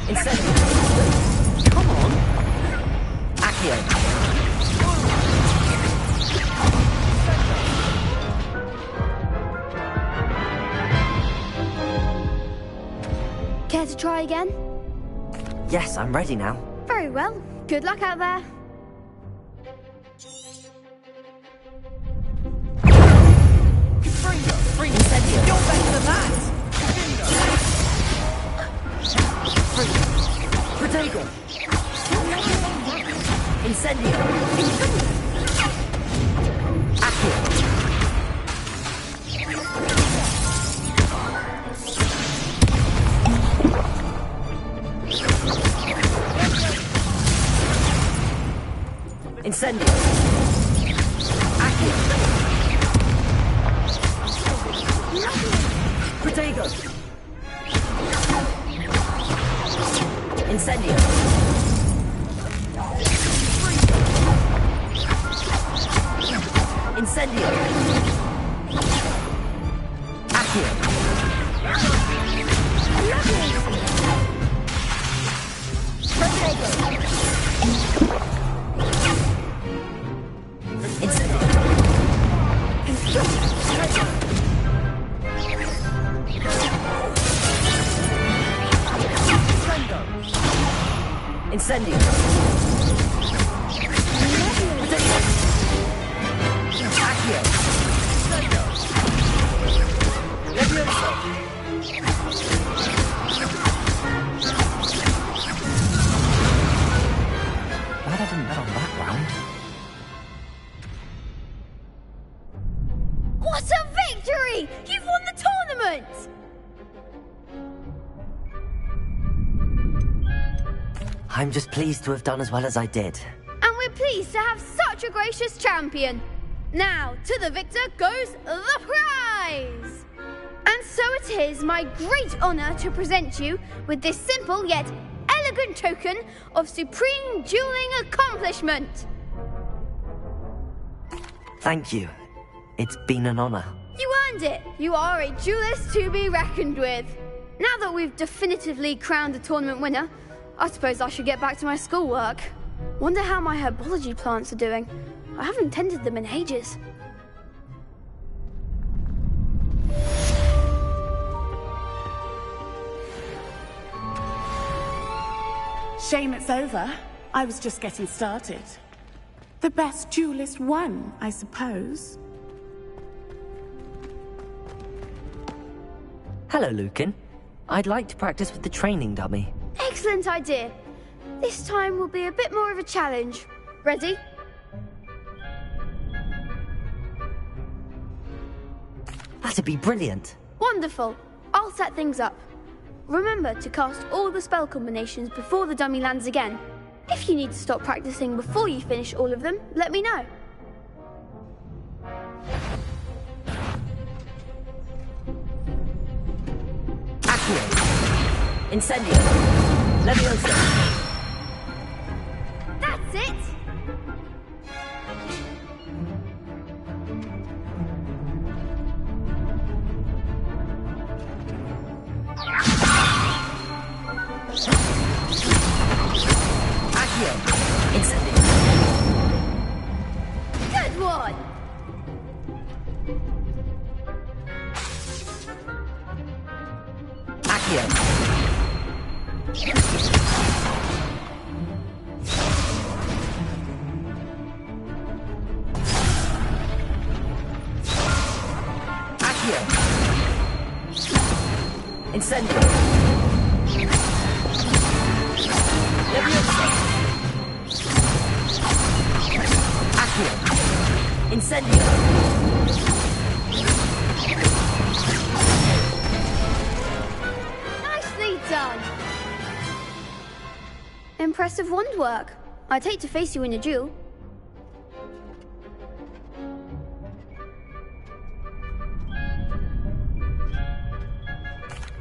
Incendio! Come on! Accio! Care to try again? Yes, I'm ready now. Very well. Good luck out there. Incendio! You're better than that! Protego! Incendio! Accio! Incendio! Accio! Protego! Incendio! Incendio! Accio! Incendio! Accio! Leviosa! Glad I didn't bet on that round. What a victory! You've won the tournament! I'm just pleased to have done as well as I did. And we're pleased to have such a gracious champion. Now, to the victor goes the prize! And so it is my great honour to present you with this simple yet elegant token of supreme dueling accomplishment. Thank you. It's been an honour. You earned it. You are a duelist to be reckoned with. Now that we've definitively crowned the tournament winner, I suppose I should get back to my schoolwork. Wonder how my herbology plants are doing. I haven't tended them in ages. Shame it's over. I was just getting started. The best duelist won, I suppose. Hello, Lucan. I'd like to practice with the training dummy. Excellent idea. This time will be a bit more of a challenge. Ready? That'd be brilliant. Wonderful. I'll set things up. Remember to cast all the spell combinations before the dummy lands again. If you need to stop practicing before you finish all of them, let me know. Accio. Incendio. Leviosa. That's it! Accio. Incendio. Good one! Accio. Accio. Incendio. Leviosa. Accio. Incendio. Nicely done! Impressive wand work. I'd hate to face you in a duel.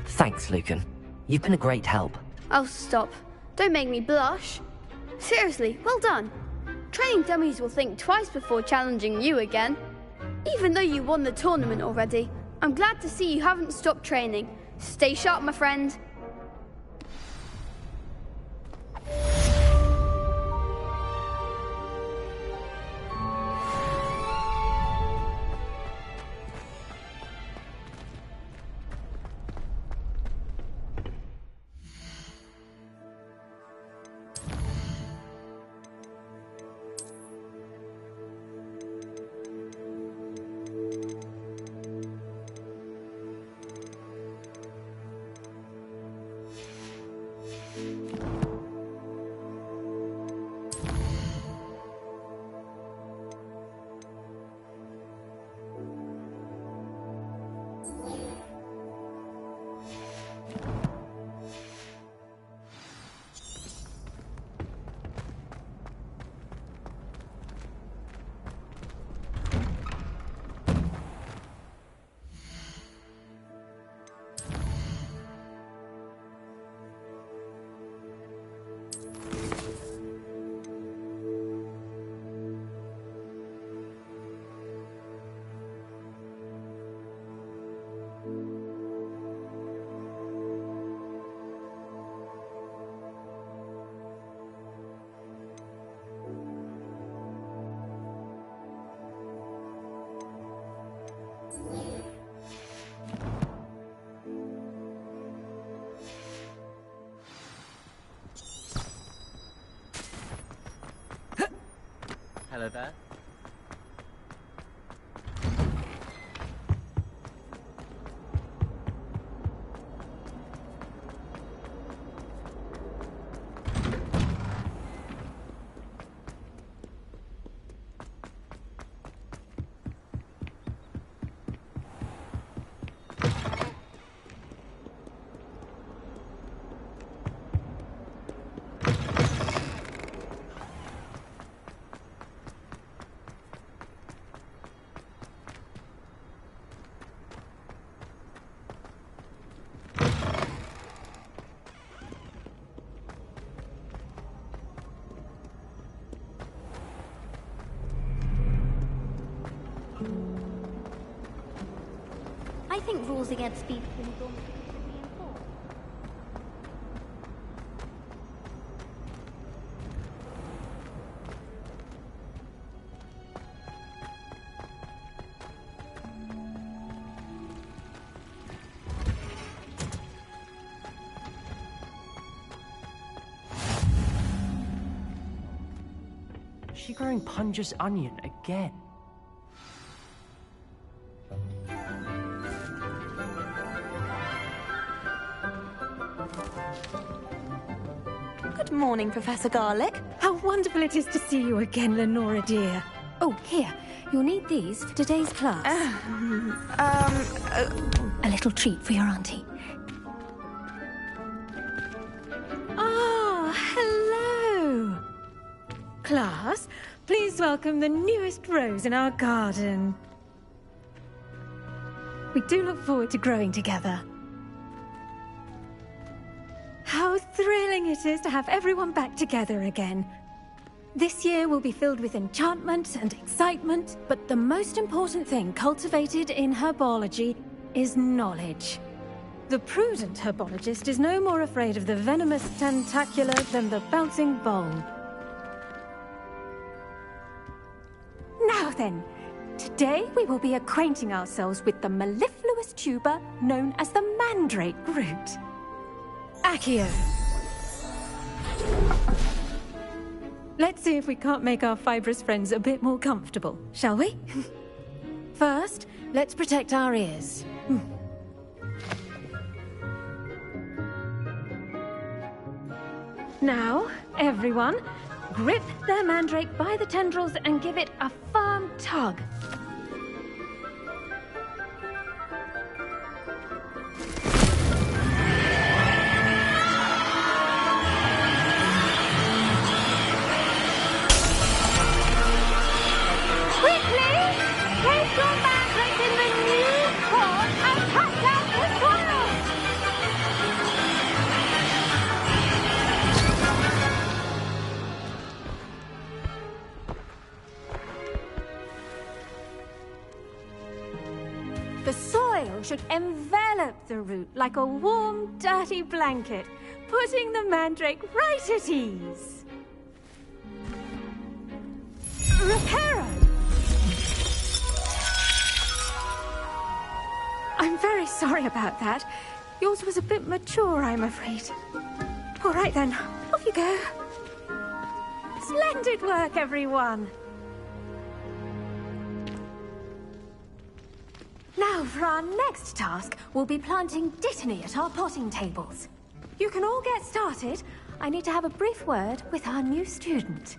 Thanks, Lucan. You've been a great help. Oh, stop. Don't make me blush. Seriously, well done. Training dummies will think twice before challenging you again. Even though you won the tournament already, I'm glad to see you haven't stopped training. Stay sharp, my friend. Hello there. I think rules against speed should be enforced. Is she growing Punja's onion again? Good morning, Professor Garlick. How wonderful it is to see you again, Lenora dear. Oh, here. You'll need these for today's class. A little treat for your auntie. Class, please welcome the newest rose in our garden. We do look forward to growing together. How thrilling it is to have everyone back together again. This year will be filled with enchantment and excitement, but the most important thing cultivated in herbology is knowledge. The prudent herbologist is no more afraid of the venomous tentacular than the bouncing bowl. Now then, today we will be acquainting ourselves with the mellifluous tuber known as the mandrake root. Accio. Let's see if we can't make our fibrous friends a bit more comfortable, shall we? First, let's protect our ears. Now, everyone, grip their mandrake by the tendrils and give it a firm tug. The soil should envelop the root like a warm, dirty blanket, putting the mandrake right at ease. Reparo! I'm very sorry about that. Yours was a bit mature, I'm afraid. All right then, off you go. Splendid work, everyone! Now, for our next task, we'll be planting Dittany at our potting tables. You can all get started. I need to have a brief word with our new student.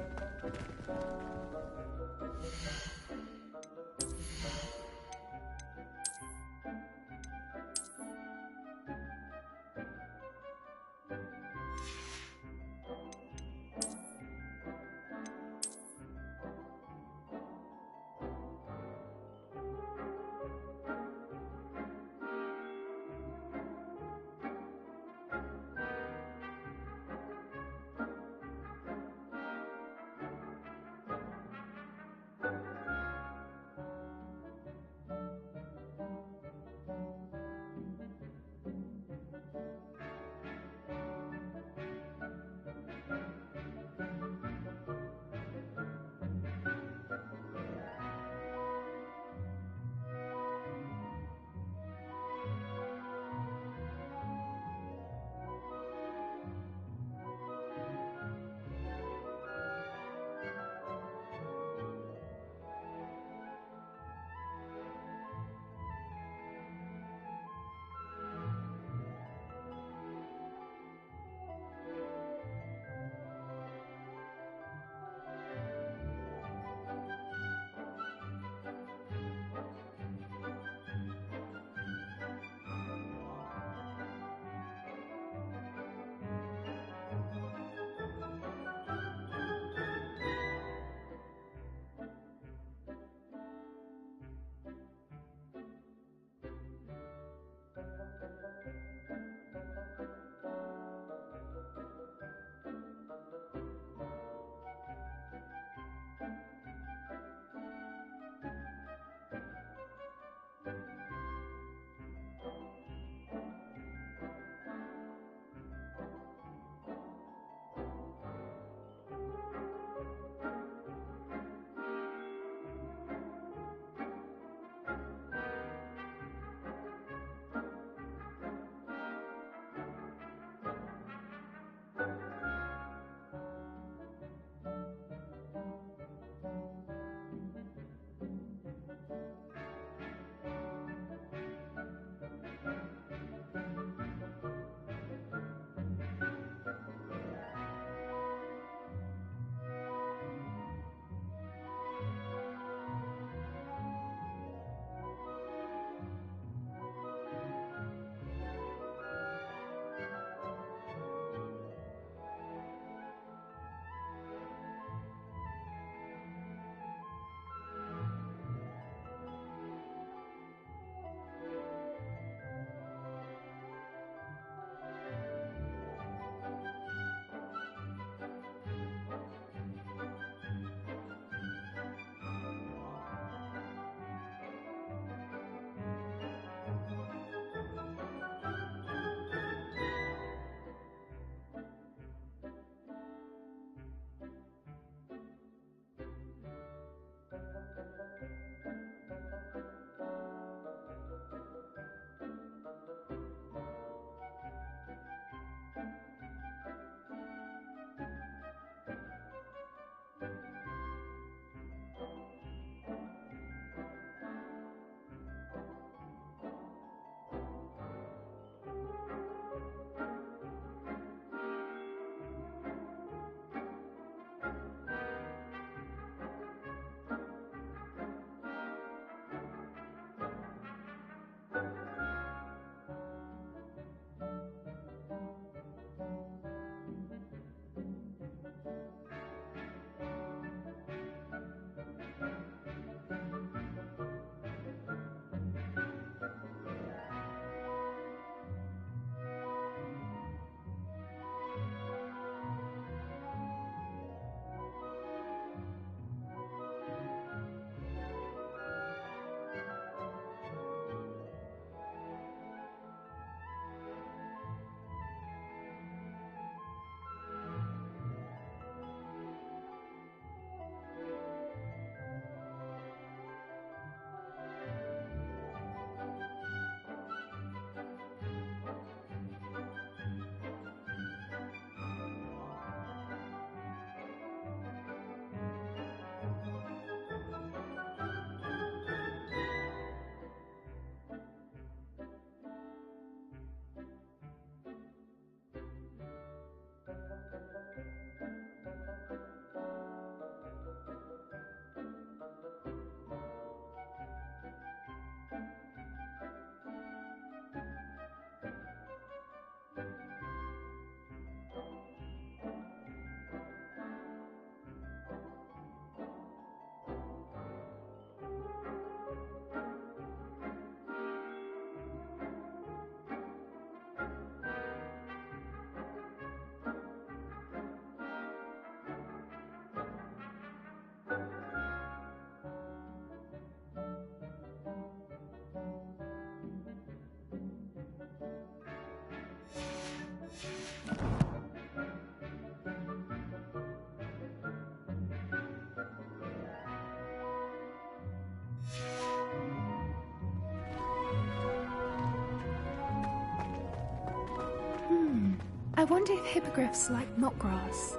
wonder if hippogriffs like knotgrass.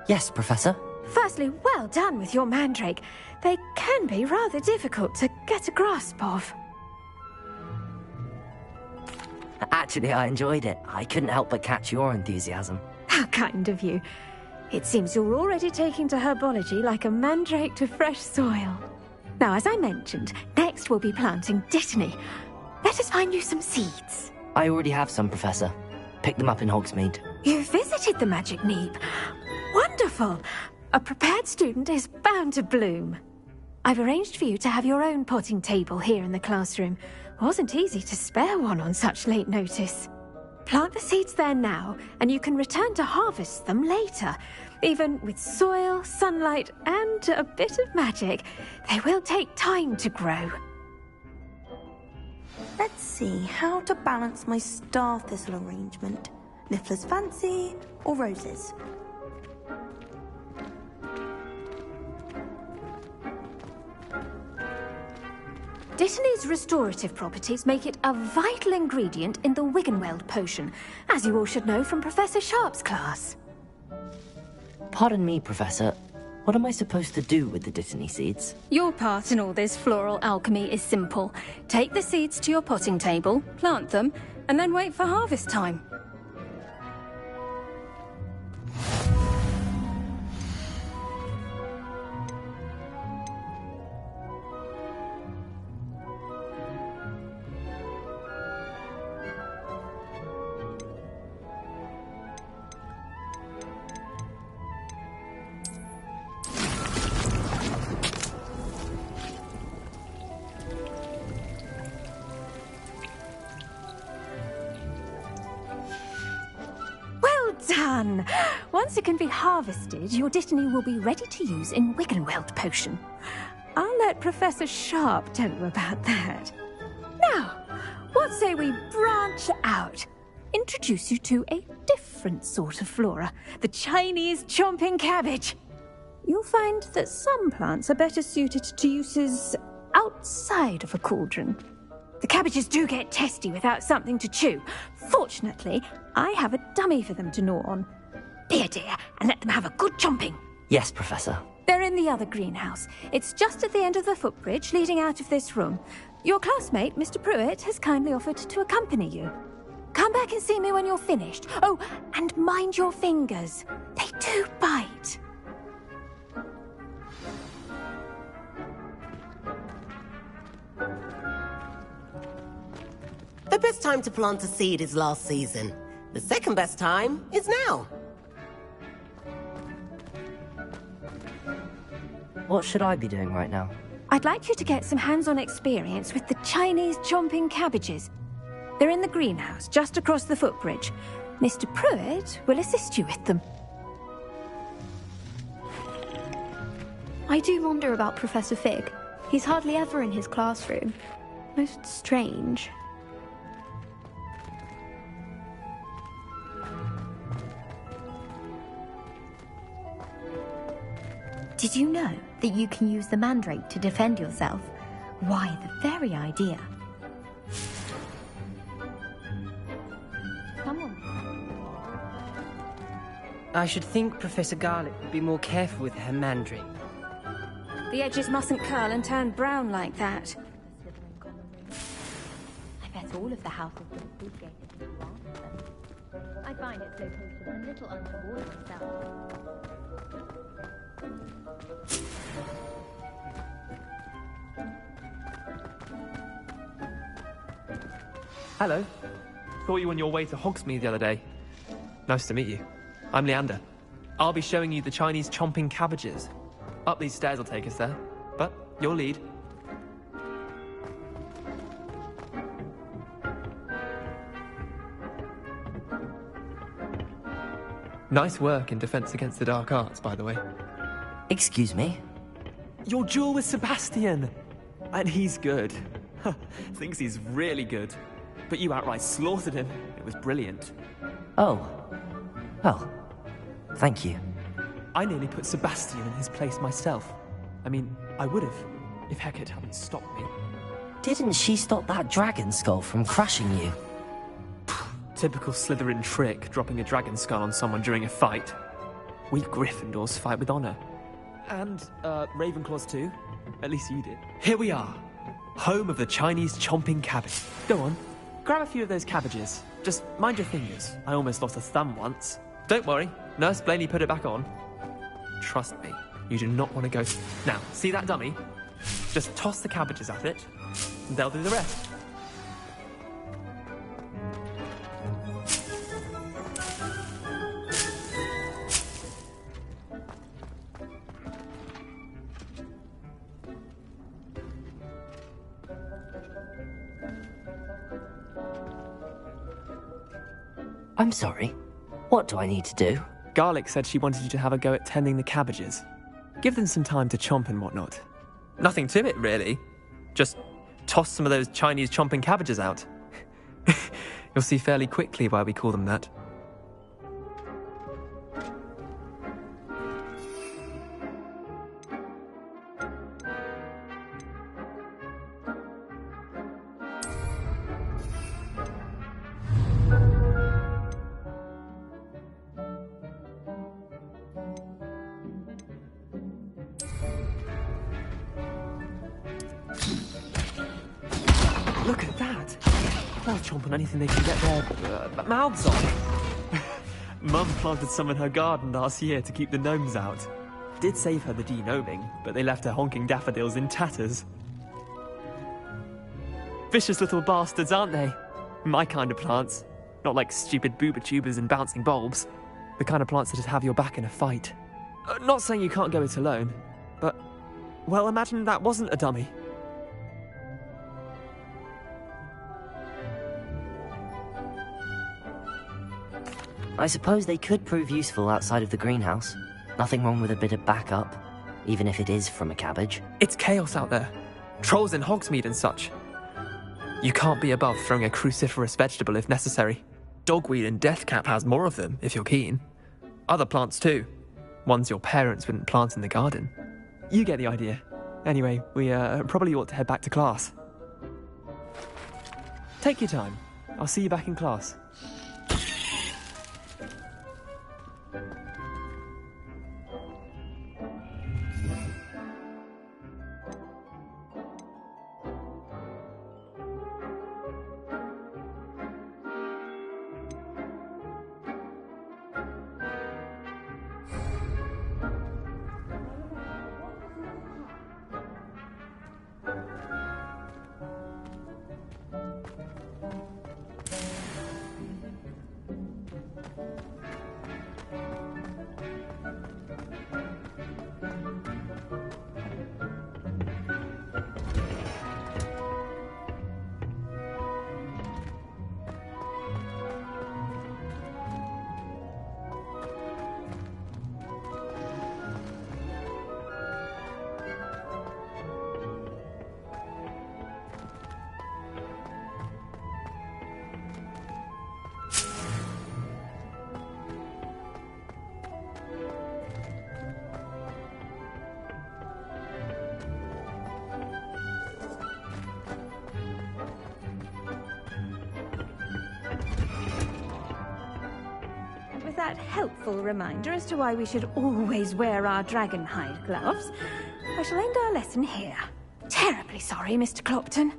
Yes, Professor. Firstly, well done with your mandrake. They can be rather difficult to get a grasp of. Actually, I enjoyed it. I couldn't help but catch your enthusiasm. How kind of you. It seems you're already taking to herbology like a mandrake to fresh soil. Now, as I mentioned, next we'll be planting dittany. Let us find you some seeds. I already have some, Professor. Picked them up in Hogsmeade. You visited the Magic Neep. Wonderful! A prepared student is bound to bloom. I've arranged for you to have your own potting table here in the classroom. Wasn't easy to spare one on such late notice. Plant the seeds there now, and you can return to harvest them later. Even with soil, sunlight, and a bit of magic, they will take time to grow. Let's see how to balance my star thistle arrangement. Niffler's fancy or roses? Dittany's restorative properties make it a vital ingredient in the Wiggenweld potion, as you all should know from Professor Sharp's class. Pardon me, Professor. What am I supposed to do with the dittany seeds? Your part in all this floral alchemy is simple. Take the seeds to your potting table, plant them, and then wait for harvest time. Done! Once it can be harvested, your dittany will be ready to use in Wiggenweld potion. I'll let Professor Sharp tell you about that. Now, what say we branch out? Introduce you to a different sort of flora, the Chinese chomping cabbage. You'll find that some plants are better suited to uses outside of a cauldron. The cabbages do get testy without something to chew. Fortunately, I have a dummy for them to gnaw on. Be a dear and let them have a good chomping. Yes, Professor. They're in the other greenhouse. It's just at the end of the footbridge leading out of this room. Your classmate, Mr. Pruitt, has kindly offered to accompany you. Come back and see me when you're finished. Oh, and mind your fingers. They do bite. The best time to plant a seed is last season. The second best time is now. What should I be doing right now? I'd like you to get some hands-on experience with the Chinese chomping cabbages. They're in the greenhouse, just across the footbridge. Mr. Pruitt will assist you with them. I do wonder about Professor Fig. He's hardly ever in his classroom. Most strange. Did you know that you can use the mandrake to defend yourself? Why, the very idea. I should think Professor Garlick would be more careful with her mandrake. The edges mustn't curl and turn brown like that. I bet all of the houses would appreciate it if you asked them. I find its location a little untoward myself. Hello. Thought you were on your way to Hogsmeade the other day. Nice to meet you. I'm Leander. I'll be showing you the Chinese chomping cabbages. Up these stairs will take us there, but your lead. Nice work in Defense Against the Dark Arts, by the way. Excuse me? Your duel with Sebastian! And he's good. Thinks he's really good. But you outright slaughtered him. It was brilliant. Oh. Well, thank you. I nearly put Sebastian in his place myself. I mean, I would have, if Hecate hadn't stopped me. Didn't she stop that dragon skull from crushing you? Typical Slytherin trick, dropping a dragon skull on someone during a fight. We Gryffindors fight with honor. And, Ravenclaws too. At least you did. Here we are. Home of the Chinese chomping cabbage. Go on, grab a few of those cabbages. Just mind your fingers. I almost lost a thumb once. Don't worry, Nurse Blaney put it back on. Trust me, you do not want to go... Now, see that dummy? Just toss the cabbages at it, and they'll do the rest. I'm sorry. What do I need to do? Garlic said she wanted you to have a go at tending the cabbages. Give them some time to chomp and whatnot. Nothing to it, really. Just toss some of those Chinese chomping cabbages out. You'll see fairly quickly why we call them that. Look at that! They'll chomp on anything they can get their mouths on. Mum planted some in her garden last year to keep the gnomes out. Did save her the de-gnoming, but they left her honking daffodils in tatters. Vicious little bastards, aren't they? My kind of plants. Not like stupid booba tubers and bouncing bulbs. The kind of plants that'd have your back in a fight. Not saying you can't go it alone, but... well, imagine that wasn't a dummy. I suppose they could prove useful outside of the greenhouse. Nothing wrong with a bit of backup, even if it is from a cabbage. It's chaos out there. Trolls in Hogsmeade and such. You can't be above throwing a cruciferous vegetable if necessary. Dogweed and deathcap has more of them, if you're keen. Other plants too. Ones your parents wouldn't plant in the garden. You get the idea. Anyway, we probably ought to head back to class. Take your time. I'll see you back in class. That helpful reminder as to why we should always wear our dragon hide gloves, I shall end our lesson here. Terribly sorry, Mr. Clopton.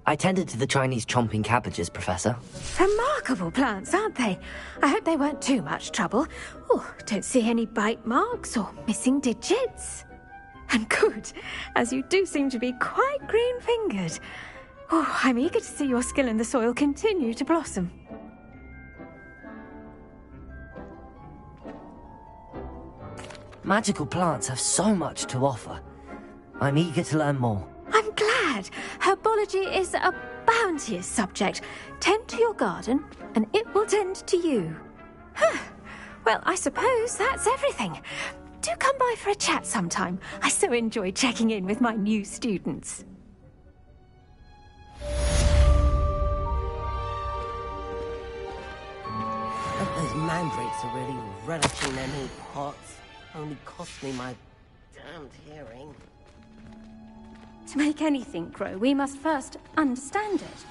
I tended to the Chinese chomping cabbages, Professor. Remarkable plants, aren't they? I hope they weren't too much trouble. Oh, don't see any bite marks or missing digits. And good, as you do seem to be quite green-fingered. Oh, I'm eager to see your skill in the soil continue to blossom. Magical plants have so much to offer. I'm eager to learn more. I'm glad. Herbology is a bounteous subject. Tend to your garden, and it will tend to you. Well, I suppose that's everything. Do come by for a chat sometime. I so enjoy checking in with my new students. Those mandrakes are really relishing their new pots. Only cost me my damned hearing. To make anything grow, we must first understand it.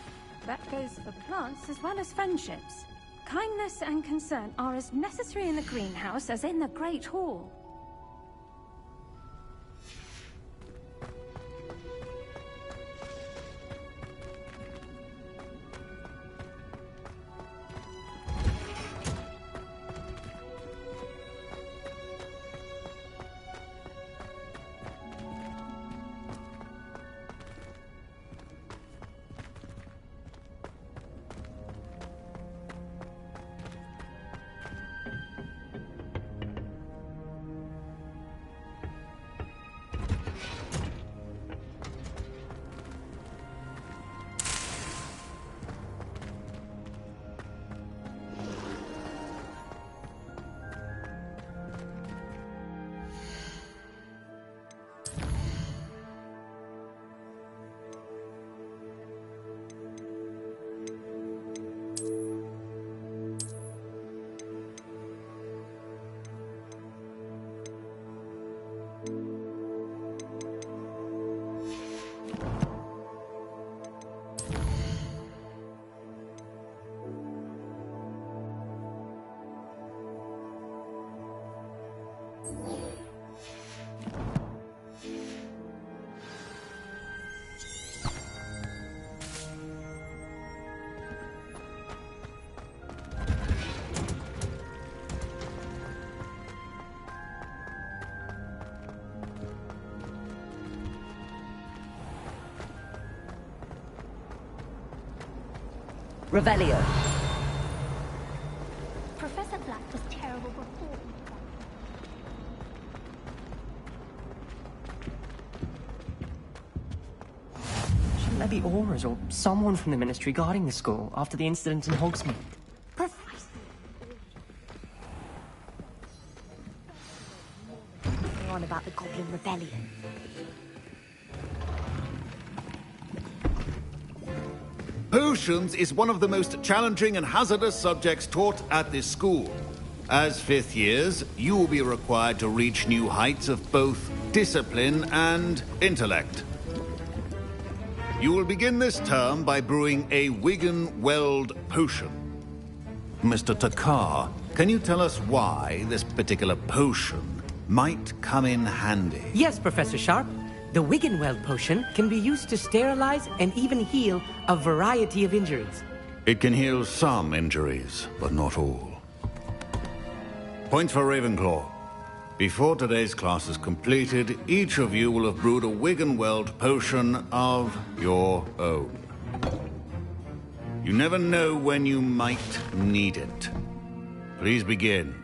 That goes for plants as well as friendships. Kindness and concern are as necessary in the greenhouse as in the Great Hall. Revelio. Professor Black was terrible before. Shouldn't there be auras or someone from the Ministry guarding the school after the incident in Hogsmeade? On about the Goblin Rebellion. Potions is one of the most challenging and hazardous subjects taught at this school. As fifth years, you will be required to reach new heights of both discipline and intellect. You will begin this term by brewing a Wigan-Weld potion. Mr. Takar, can you tell us why this particular potion might come in handy? Yes, Professor Sharp. The Wigan-Weld potion can be used to sterilize and even heal a variety of injuries. It can heal some injuries, but not all. Points for Ravenclaw. Before today's class is completed, each of you will have brewed a Wigan-Weld potion of your own. You never know when you might need it. Please begin.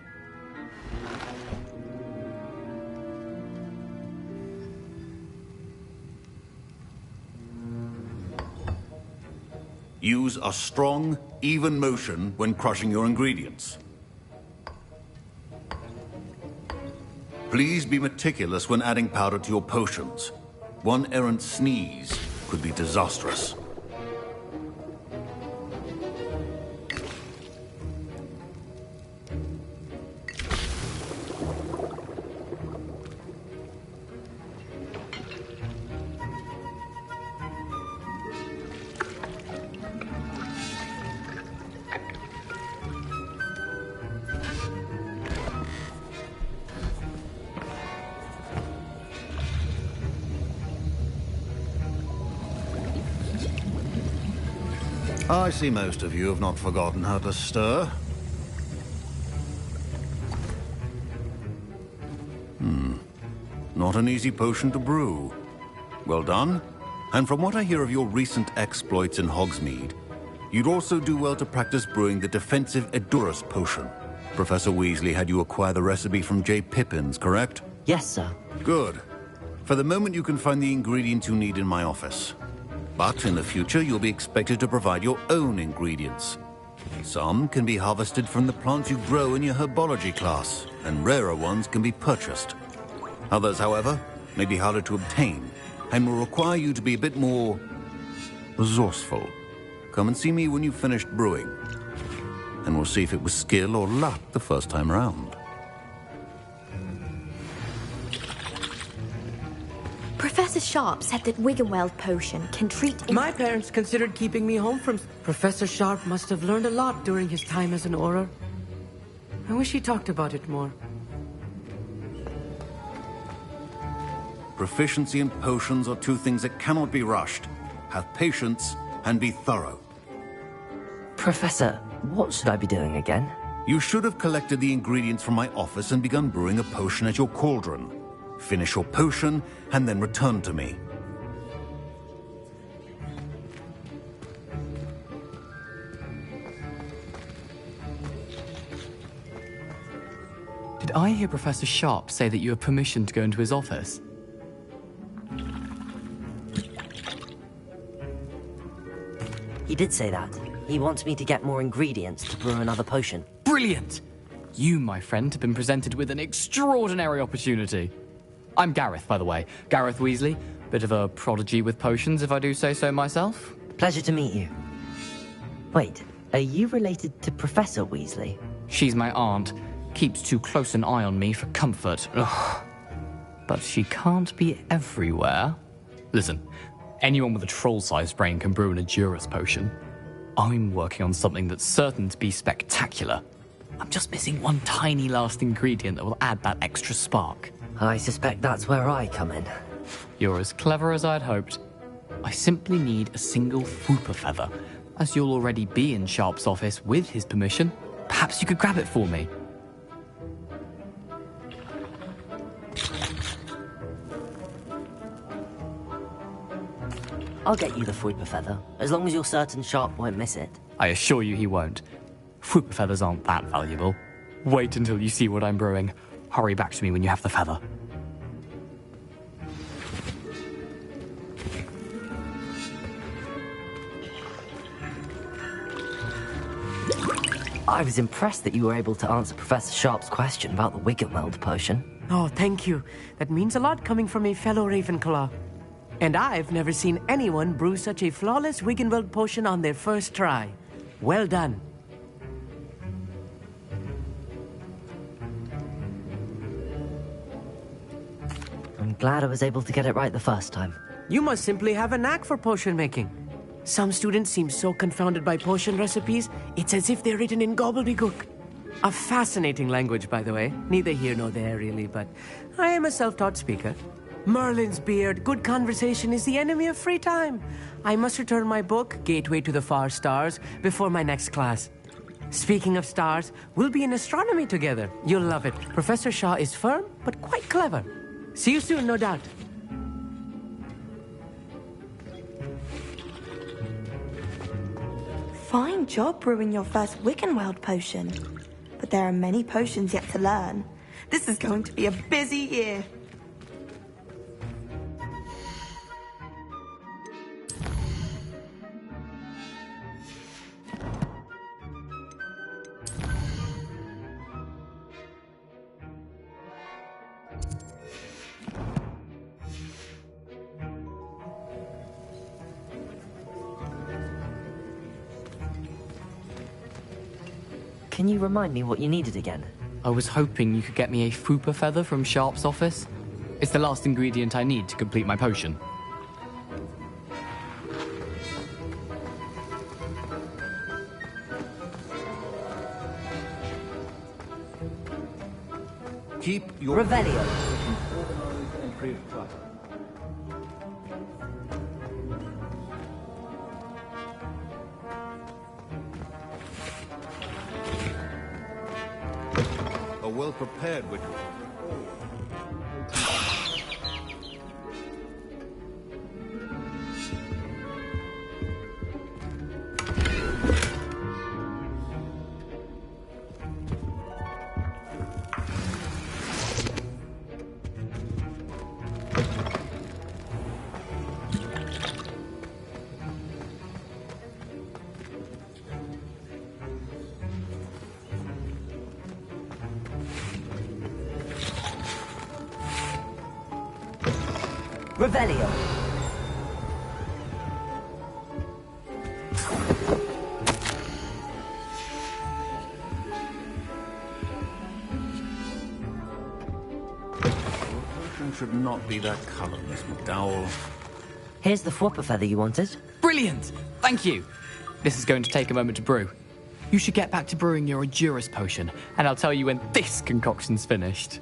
Use a strong, even motion when crushing your ingredients. Please be meticulous when adding powder to your potions. One errant sneeze could be disastrous. I see most of you have not forgotten how to stir. Not an easy potion to brew. Well done. And from what I hear of your recent exploits in Hogsmeade, you'd also do well to practice brewing the defensive Edurus potion. Professor Weasley had you acquire the recipe from J. Pippins, correct? Yes, sir. Good. For the moment, you can find the ingredients you need in my office. But in the future, you'll be expected to provide your own ingredients. Some can be harvested from the plants you grow in your herbology class, and rarer ones can be purchased. Others, however, may be harder to obtain, and will require you to be a bit more resourceful. Come and see me when you've finished brewing, and we'll see if it was skill or luck the first time around. Professor Sharp said that Wiggenweld potion can treat... My parents considered keeping me home from... Professor Sharp must have learned a lot during his time as an Auror. I wish he talked about it more. Proficiency in potions are two things that cannot be rushed. Have patience and be thorough. Professor, what should I be doing again? You should have collected the ingredients from my office and begun brewing a potion at your cauldron. Finish your potion and then return to me. Did I hear Professor Sharp say that you have permission to go into his office? He did say that. He wants me to get more ingredients to brew another potion. Brilliant! You, my friend, have been presented with an extraordinary opportunity. I'm Gareth, by the way. Gareth Weasley. Bit of a prodigy with potions, if I do say so myself. Pleasure to meet you. Wait, are you related to Professor Weasley? She's my aunt. Keeps too close an eye on me for comfort. Ugh. But she can't be everywhere. Listen, anyone with a troll-sized brain can brew an Edurus potion. I'm working on something that's certain to be spectacular. I'm just missing one tiny last ingredient that will add that extra spark. I suspect that's where I come in. You're as clever as I'd hoped. I simply need a single Fwooper feather. As you'll already be in Sharp's office with his permission, perhaps you could grab it for me. I'll get you the Fwooper feather, as long as you're certain Sharp won't miss it. I assure you he won't. Fwooper feathers aren't that valuable. Wait until you see what I'm brewing. Hurry back to me when you have the feather. I was impressed that you were able to answer Professor Sharp's question about the Wiggenweld potion. Oh, thank you. That means a lot coming from a fellow Ravenclaw. And I've never seen anyone brew such a flawless Wiggenweld potion on their first try. Well done. I'm glad I was able to get it right the first time. You must simply have a knack for potion making. Some students seem so confounded by potion recipes, it's as if they're written in gobbledygook. A fascinating language, by the way. Neither here nor there, really, but I am a self-taught speaker. Merlin's beard, good conversation is the enemy of free time. I must return my book, Gateway to the Far Stars, before my next class. Speaking of stars, we'll be in astronomy together. You'll love it. Professor Shaw is firm, but quite clever. See you soon, no doubt. Fine job brewing your first Wiggenweld potion. But there are many potions yet to learn. This is going to be a busy year. Can you remind me what you needed again? I was hoping you could get me a Fwooper feather from Sharp's office. It's the last ingredient I need to complete my potion. Keep your... Revelio. A well-prepared witch. Revelio. potion should not be that color, Miss McDowell. Here's the flopper feather you wanted. Brilliant! Thank you. This is going to take a moment to brew. You should get back to brewing your Adurus potion, and I'll tell you when this concoction's finished.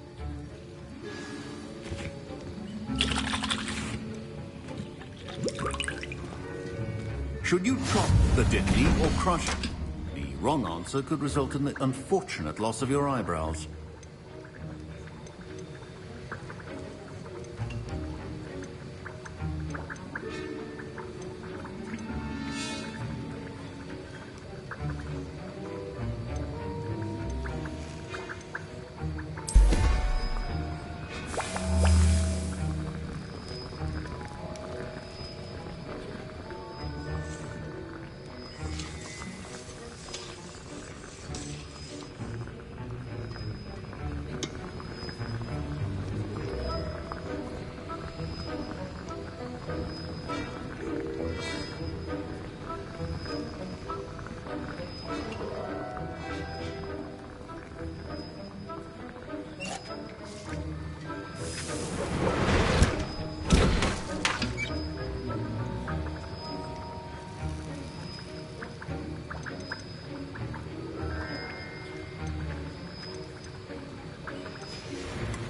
Should you chop the dickey or crush it? The wrong answer could result in the unfortunate loss of your eyebrows.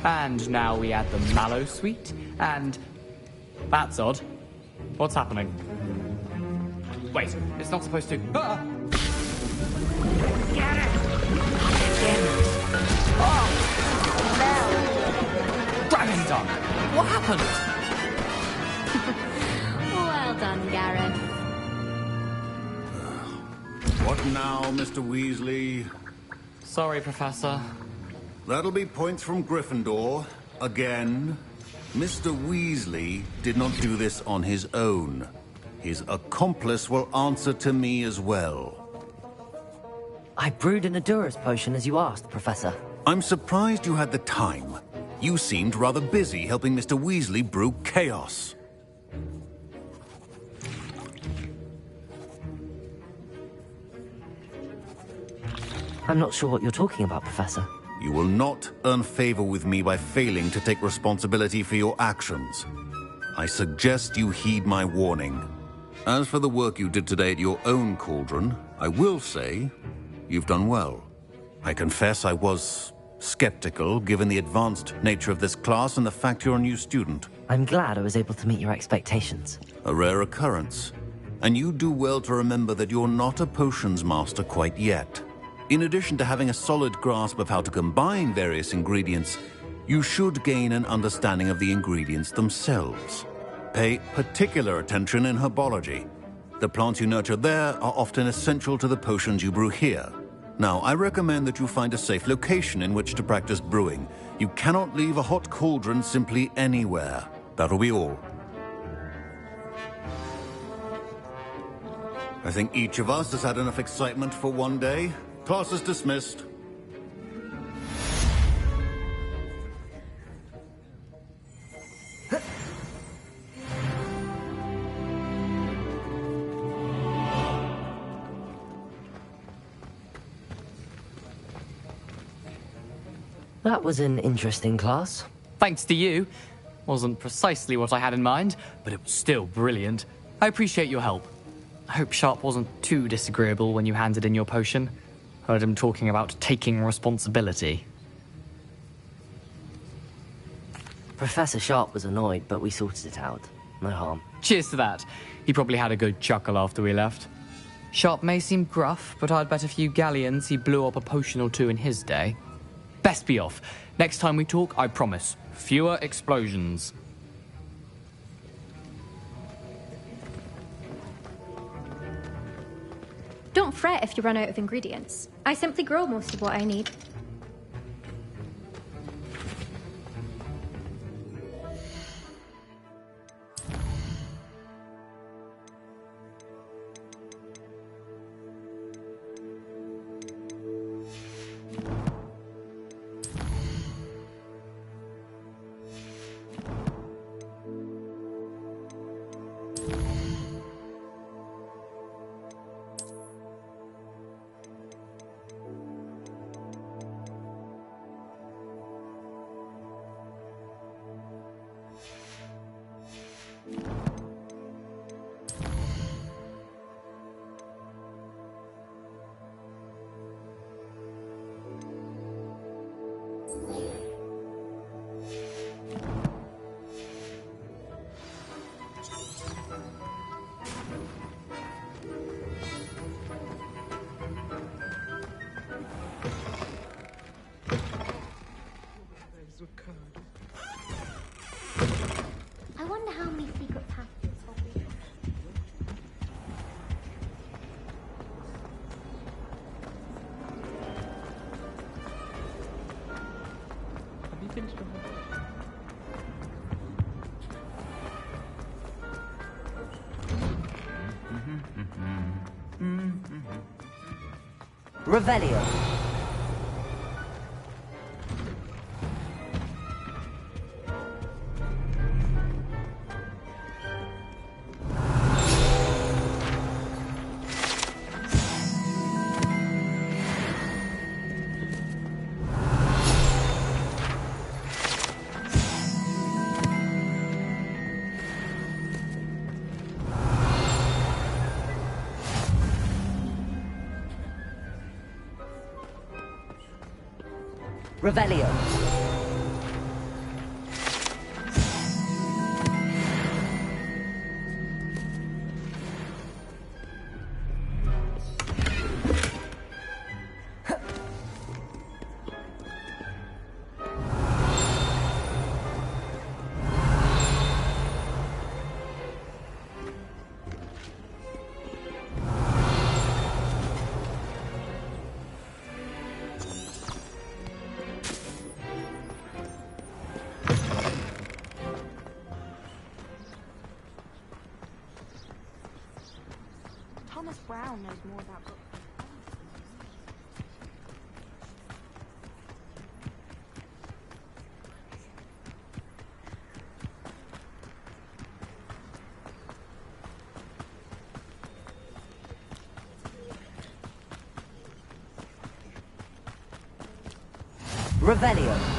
And now we add the mallow sweet, and... That's odd. What's happening? Wait, it's not supposed to... Ah! Get it! Oh! Dragon tongue! What happened? Well done, Gareth. What now, Mr. Weasley? Sorry, Professor. That'll be points from Gryffindor. Again. Mr. Weasley did not do this on his own. His accomplice will answer to me as well. I brewed an Adurus potion as you asked, Professor. I'm surprised you had the time. You seemed rather busy helping Mr. Weasley brew chaos. I'm not sure what you're talking about, Professor. You will not earn favor with me by failing to take responsibility for your actions. I suggest you heed my warning. As for the work you did today at your own cauldron, I will say you've done well. I confess I was skeptical, given the advanced nature of this class and the fact you're a new student. I'm glad I was able to meet your expectations. A rare occurrence. And you do well to remember that you're not a potions master quite yet. In addition to having a solid grasp of how to combine various ingredients, you should gain an understanding of the ingredients themselves. Pay particular attention in herbology. The plants you nurture there are often essential to the potions you brew here. Now, I recommend that you find a safe location in which to practice brewing. You cannot leave a hot cauldron simply anywhere. That'll be all. I think each of us has had enough excitement for one day. Class is dismissed. That was an interesting class. Thanks to you. Wasn't precisely what I had in mind, but it was still brilliant. I appreciate your help. I hope Sharp wasn't too disagreeable when you handed in your potion. Heard him talking about taking responsibility. Professor Sharp was annoyed, but we sorted it out. No harm. Cheers to that. He probably had a good chuckle after we left. Sharp may seem gruff, but I'd bet a few galleons he blew up a potion or two in his day. Best be off. Next time we talk, I promise, fewer explosions. Don't fret if you run out of ingredients. I simply grow most of what I need. Revelio. Revelio. Thomas Brown knows more about books. Revelio.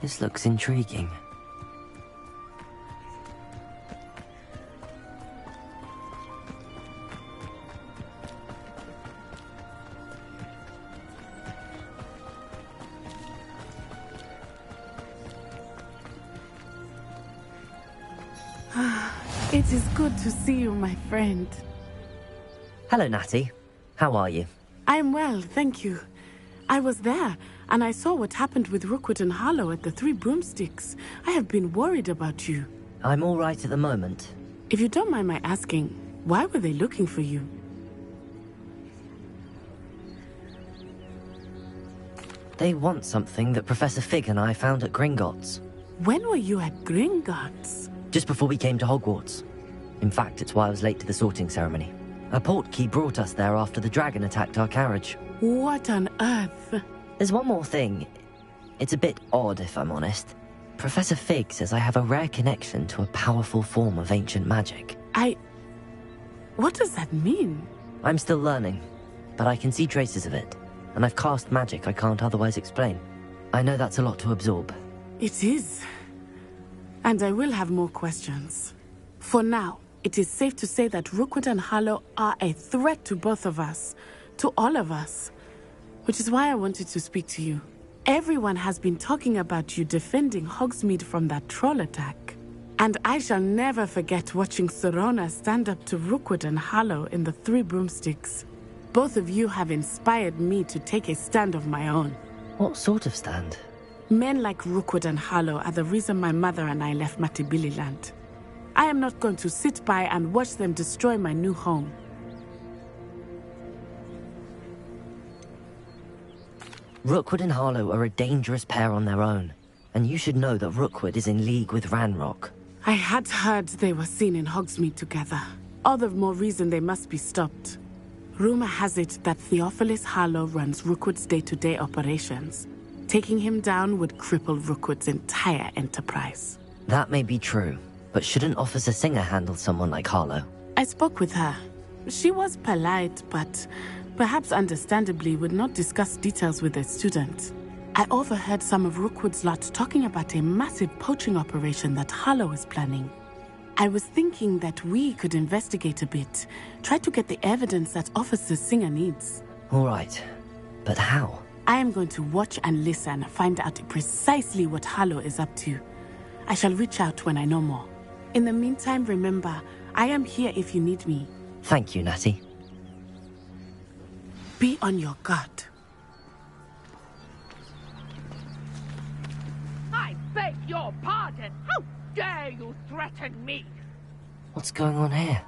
This looks intriguing. It is good to see you, my friend. Hello, Natty. How are you? I'm well, thank you. I was there, and I saw what happened with Rookwood and Harlow at the Three Broomsticks. I have been worried about you. I'm all right at the moment. If you don't mind my asking, why were they looking for you? They want something that Professor Fig and I found at Gringotts. When were you at Gringotts? Just before we came to Hogwarts. In fact, it's why I was late to the sorting ceremony. A portkey brought us there after the dragon attacked our carriage. What on earth? There's one more thing. It's a bit odd, if I'm honest. Professor Fig says I have a rare connection to a powerful form of ancient magic. What does that mean? I'm still learning, but I can see traces of it, and I've cast magic I can't otherwise explain. I know that's a lot to absorb. It is. And I will have more questions. For now, it is safe to say that Rookwood and Harlow are a threat to both of us, to all of us. Which is why I wanted to speak to you. Everyone has been talking about you defending Hogsmeade from that troll attack. And I shall never forget watching Sorona stand up to Rookwood and Harlow in the Three Broomsticks. Both of you have inspired me to take a stand of my own. What sort of stand? Men like Rookwood and Harlow are the reason my mother and I left Matibili land. I am not going to sit by and watch them destroy my new home. Rookwood and Harlow are a dangerous pair on their own, and you should know that Rookwood is in league with Ranrock. I had heard they were seen in Hogsmeade together. All the more reason they must be stopped. Rumor has it that Theophilus Harlow runs Rookwood's day-to-day operations. Taking him down would cripple Rookwood's entire enterprise. That may be true, but shouldn't Officer Singer handle someone like Harlow? I spoke with her. She was polite, but perhaps understandably would not discuss details with a student. I overheard some of Rookwood's lot talking about a massive poaching operation that Harlow is planning. I was thinking that we could investigate a bit, try to get the evidence that Officer Singer needs. All right, but how? I am going to watch and listen, find out precisely what Harlow is up to. I shall reach out when I know more. In the meantime, remember, I am here if you need me. Thank you, Natty. Be on your guard. I beg your pardon! How dare you threaten me? What's going on here?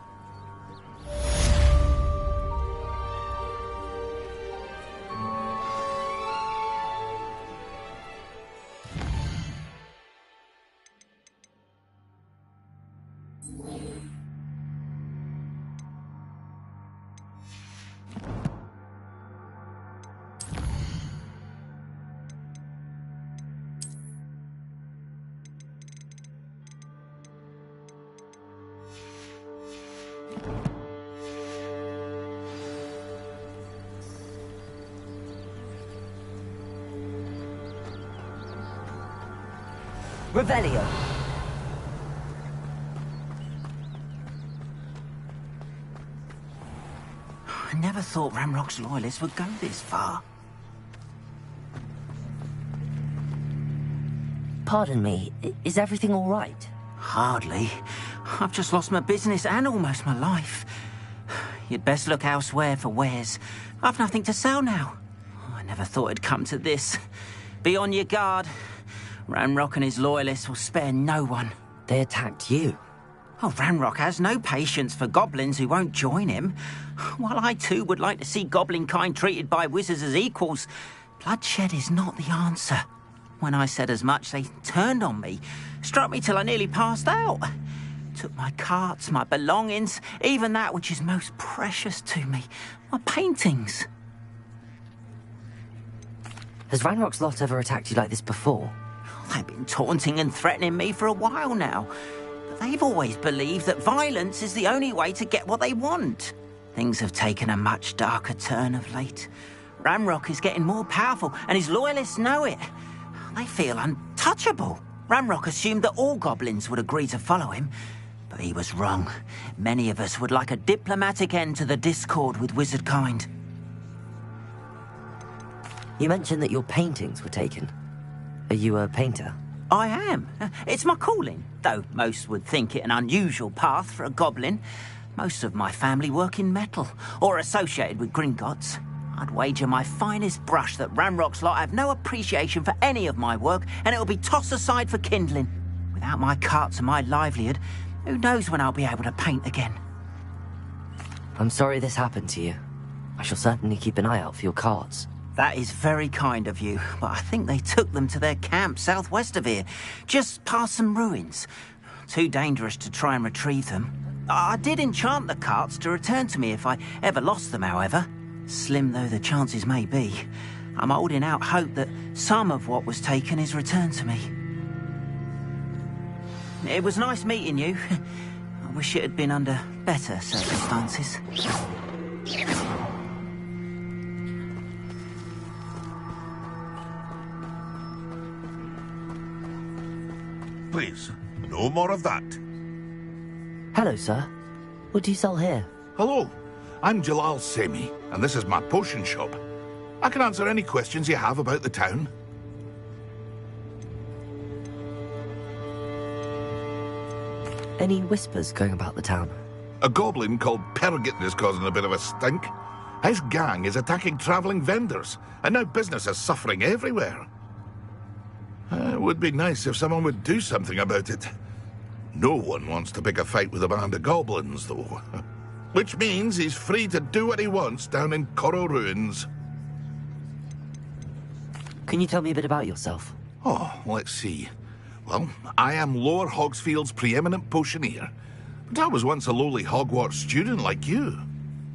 Revelio. I never thought Ranrock's loyalists would go this far. Pardon me, is everything all right? Hardly. I've just lost my business and almost my life. You'd best look elsewhere for wares. I've nothing to sell now. I never thought it'd come to this. Be on your guard. Ranrock and his loyalists will spare no one. They attacked you. Oh, Ranrock has no patience for goblins who won't join him. While I too would like to see goblin kind treated by wizards as equals, bloodshed is not the answer. When I said as much, they turned on me, struck me till I nearly passed out. Took my carts, my belongings, even that which is most precious to me, my paintings. Has Ranrock's lot ever attacked you like this before? They've been taunting and threatening me for a while now. But they've always believed that violence is the only way to get what they want. Things have taken a much darker turn of late. Ranrock is getting more powerful, and his loyalists know it. They feel untouchable. Ranrock assumed that all goblins would agree to follow him, but he was wrong. Many of us would like a diplomatic end to the discord with wizard kind. You mentioned that your paintings were taken. Are you a painter? I am. It's my calling, though most would think it an unusual path for a goblin. Most of my family work in metal, or associated with Gringotts. I'd wager my finest brush that Ranrock's lot have no appreciation for any of my work, and it'll be tossed aside for kindling. Without my carts and my livelihood, who knows when I'll be able to paint again. I'm sorry this happened to you. I shall certainly keep an eye out for your carts. That is very kind of you, but I think they took them to their camp southwest of here, just past some ruins. Too dangerous to try and retrieve them. I did enchant the carts to return to me if I ever lost them, however. Slim though the chances may be, I'm holding out hope that some of what was taken is returned to me. It was nice meeting you. I wish it had been under better circumstances. Please, no more of that. Hello, sir. What do you sell here? Hello, I'm Jalal Semi, and this is my potion shop. I can answer any questions you have about the town. Any whispers going about the town? A goblin called Pergit is causing a bit of a stink. His gang is attacking travelling vendors, and now business is suffering everywhere. It would be nice if someone would do something about it. No one wants to pick a fight with a band of goblins, though. Which means he's free to do what he wants down in Coral Ruins. Can you tell me a bit about yourself? Oh, let's see. Well, I am Lower Hogsfield's preeminent potioneer. But I was once a lowly Hogwarts student like you.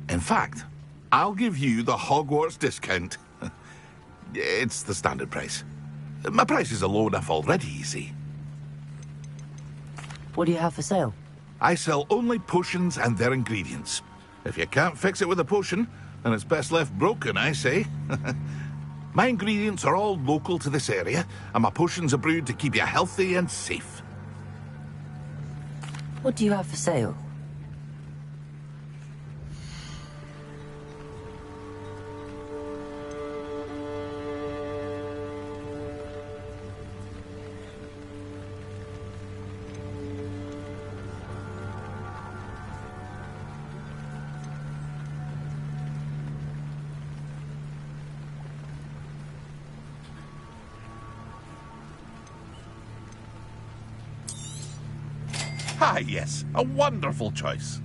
In fact, I'll give you the Hogwarts discount. It's the standard price. My prices are low enough already, you see. What do you have for sale? I sell only potions and their ingredients. If you can't fix it with a potion, then it's best left broken, I say. My ingredients are all local to this area, and my potions are brewed to keep you healthy and safe. What do you have for sale? Ah, yes, a wonderful choice.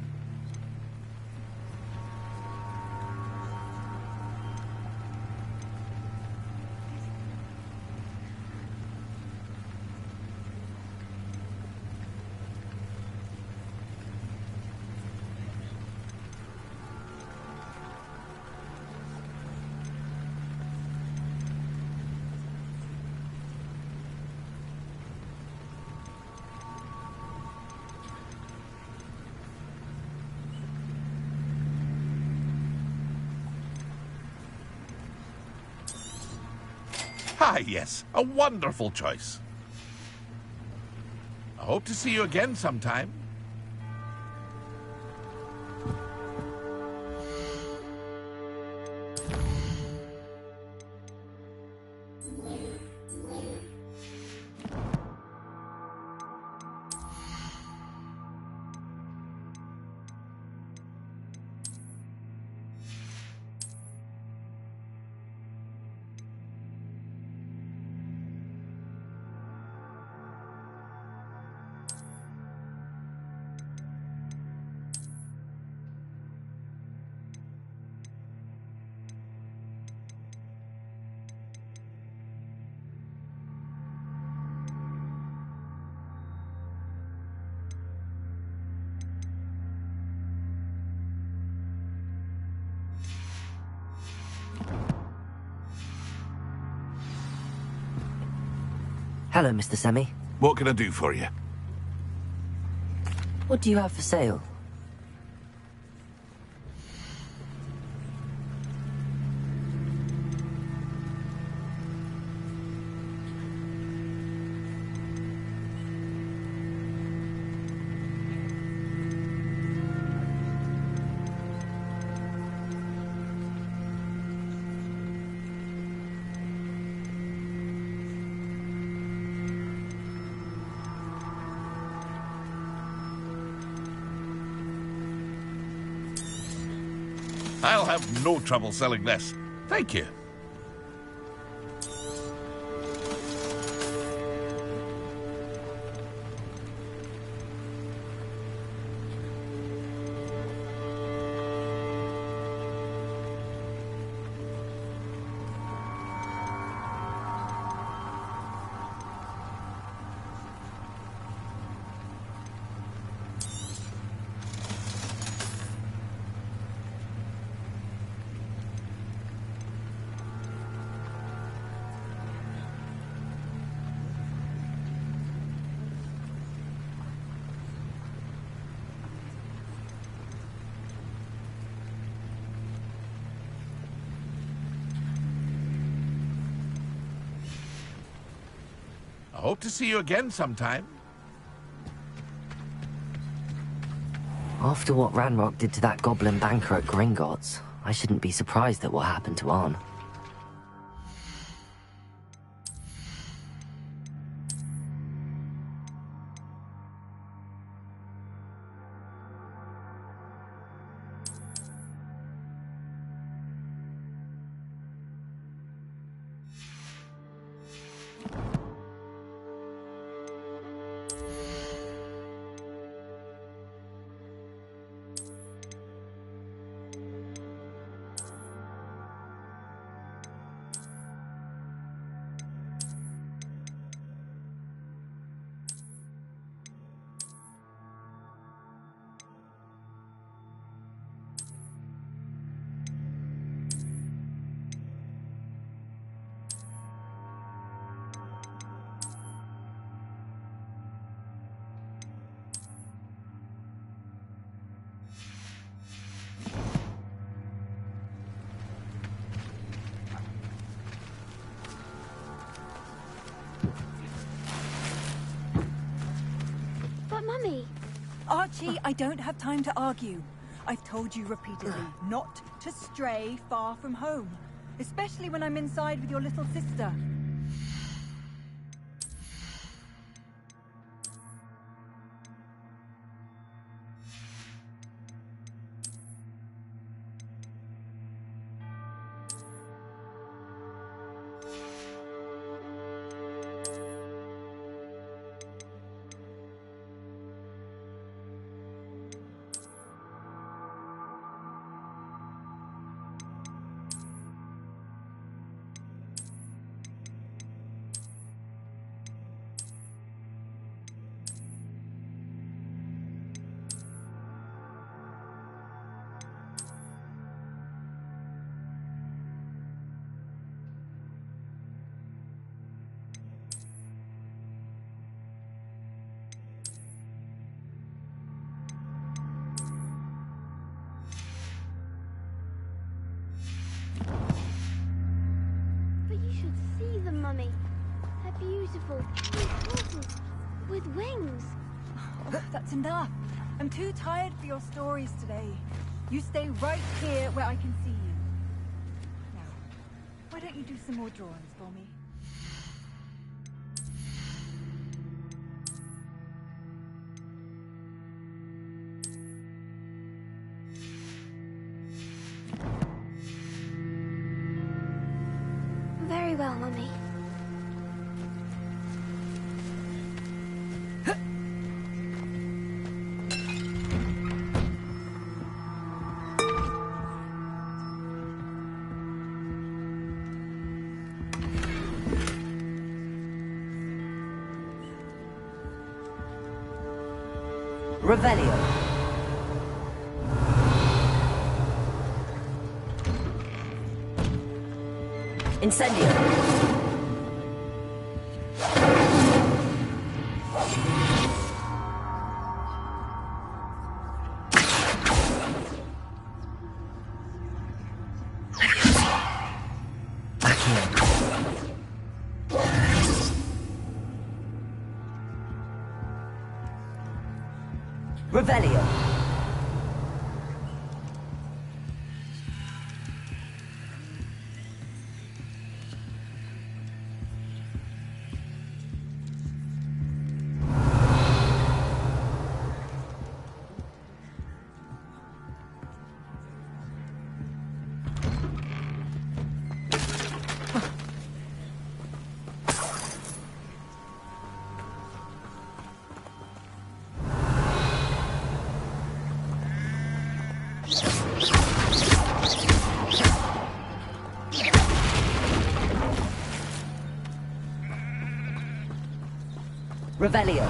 Ah, yes, a wonderful choice. I hope to see you again sometime. Hello, Mr. Semi. What can I do for you? What do you have for sale? I'll have no trouble selling this. Thank you. I hope to see you again sometime. After what Ranrock did to that goblin banker at Gringotts, I shouldn't be surprised at what happened to Arn. But, Mummy... Archie, I don't have time to argue. I've told you repeatedly not to stray far from home, especially when I'm inside with your little sister. See them, Mummy. They're beautiful, important, with wings. That's enough. I'm too tired for your stories today. You stay right here where I can see you. Now, why don't you do some more drawings for me? Very well, Mummy. Revelio. Incendio. Revelio. Revelio.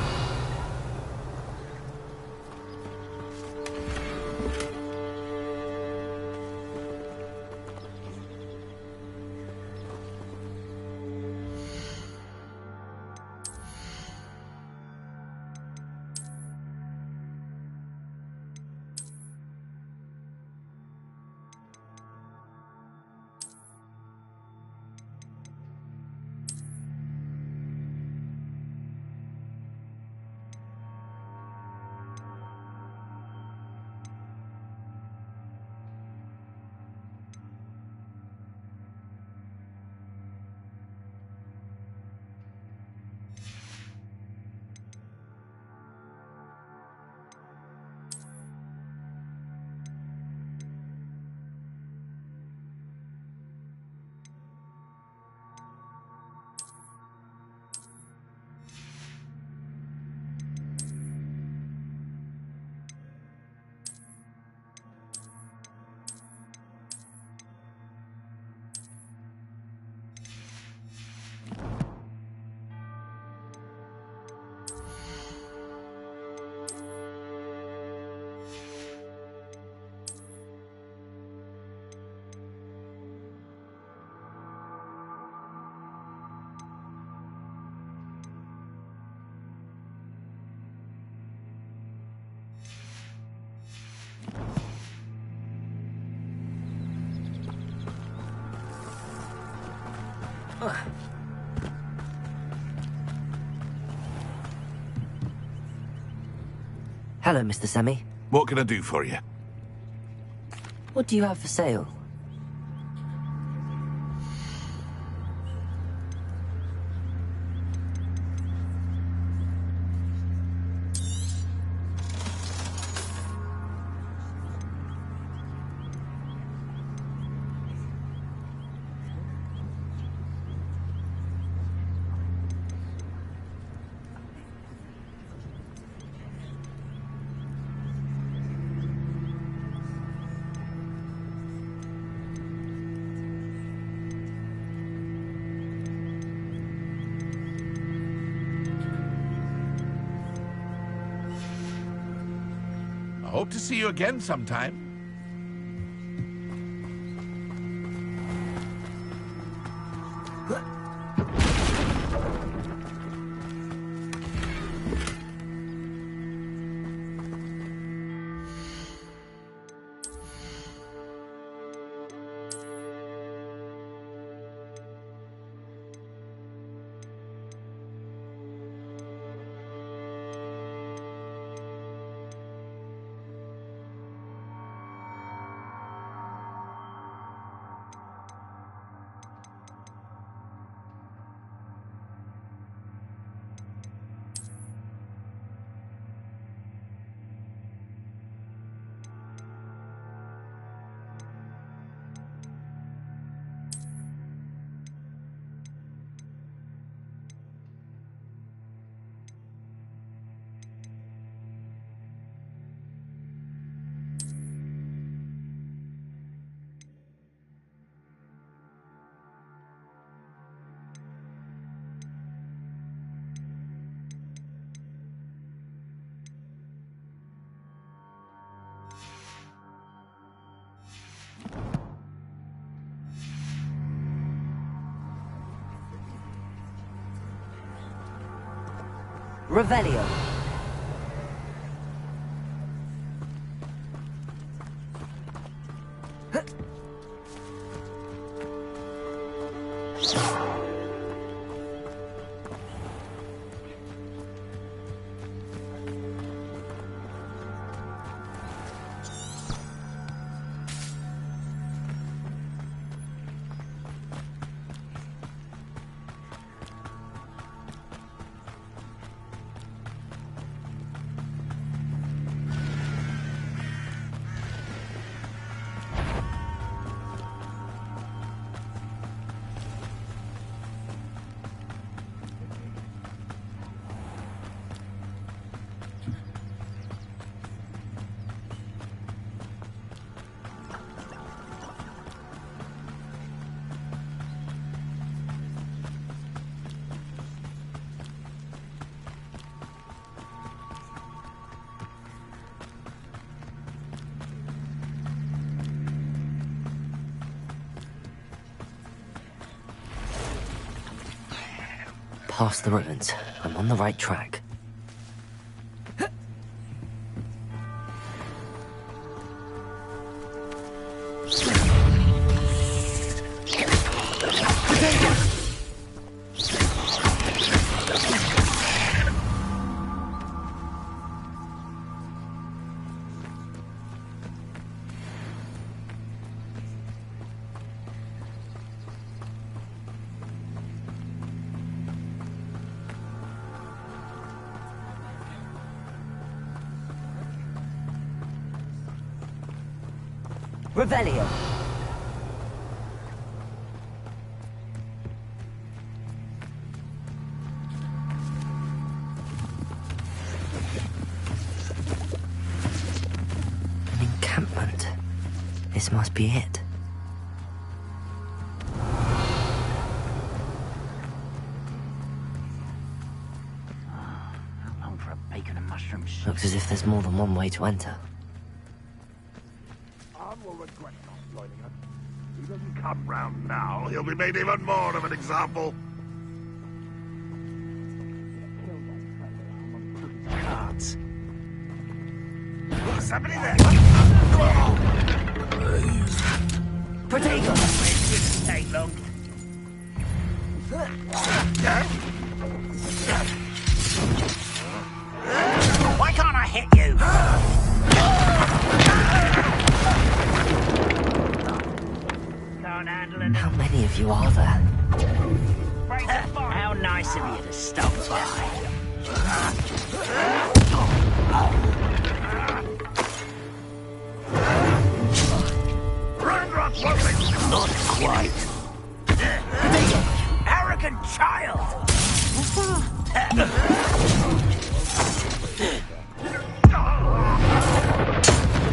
Hello, Mr. Semi. What can I do for you? What do you have for sale? I hope to see you again sometime. Revelio. Past the ruins. I'm on the right track. Revelio. An encampment. This must be it. How long for a bacon and mushroom soup? Looks as if there's more than one way to enter. If he doesn't come round now, he'll be made even more of an example. Cards. There's somebody there. Protego! Didn't take long. Why can't I hit you? Can't handle it. How many of you are there? How nice of you to stop by. Not quite. Arrogant child!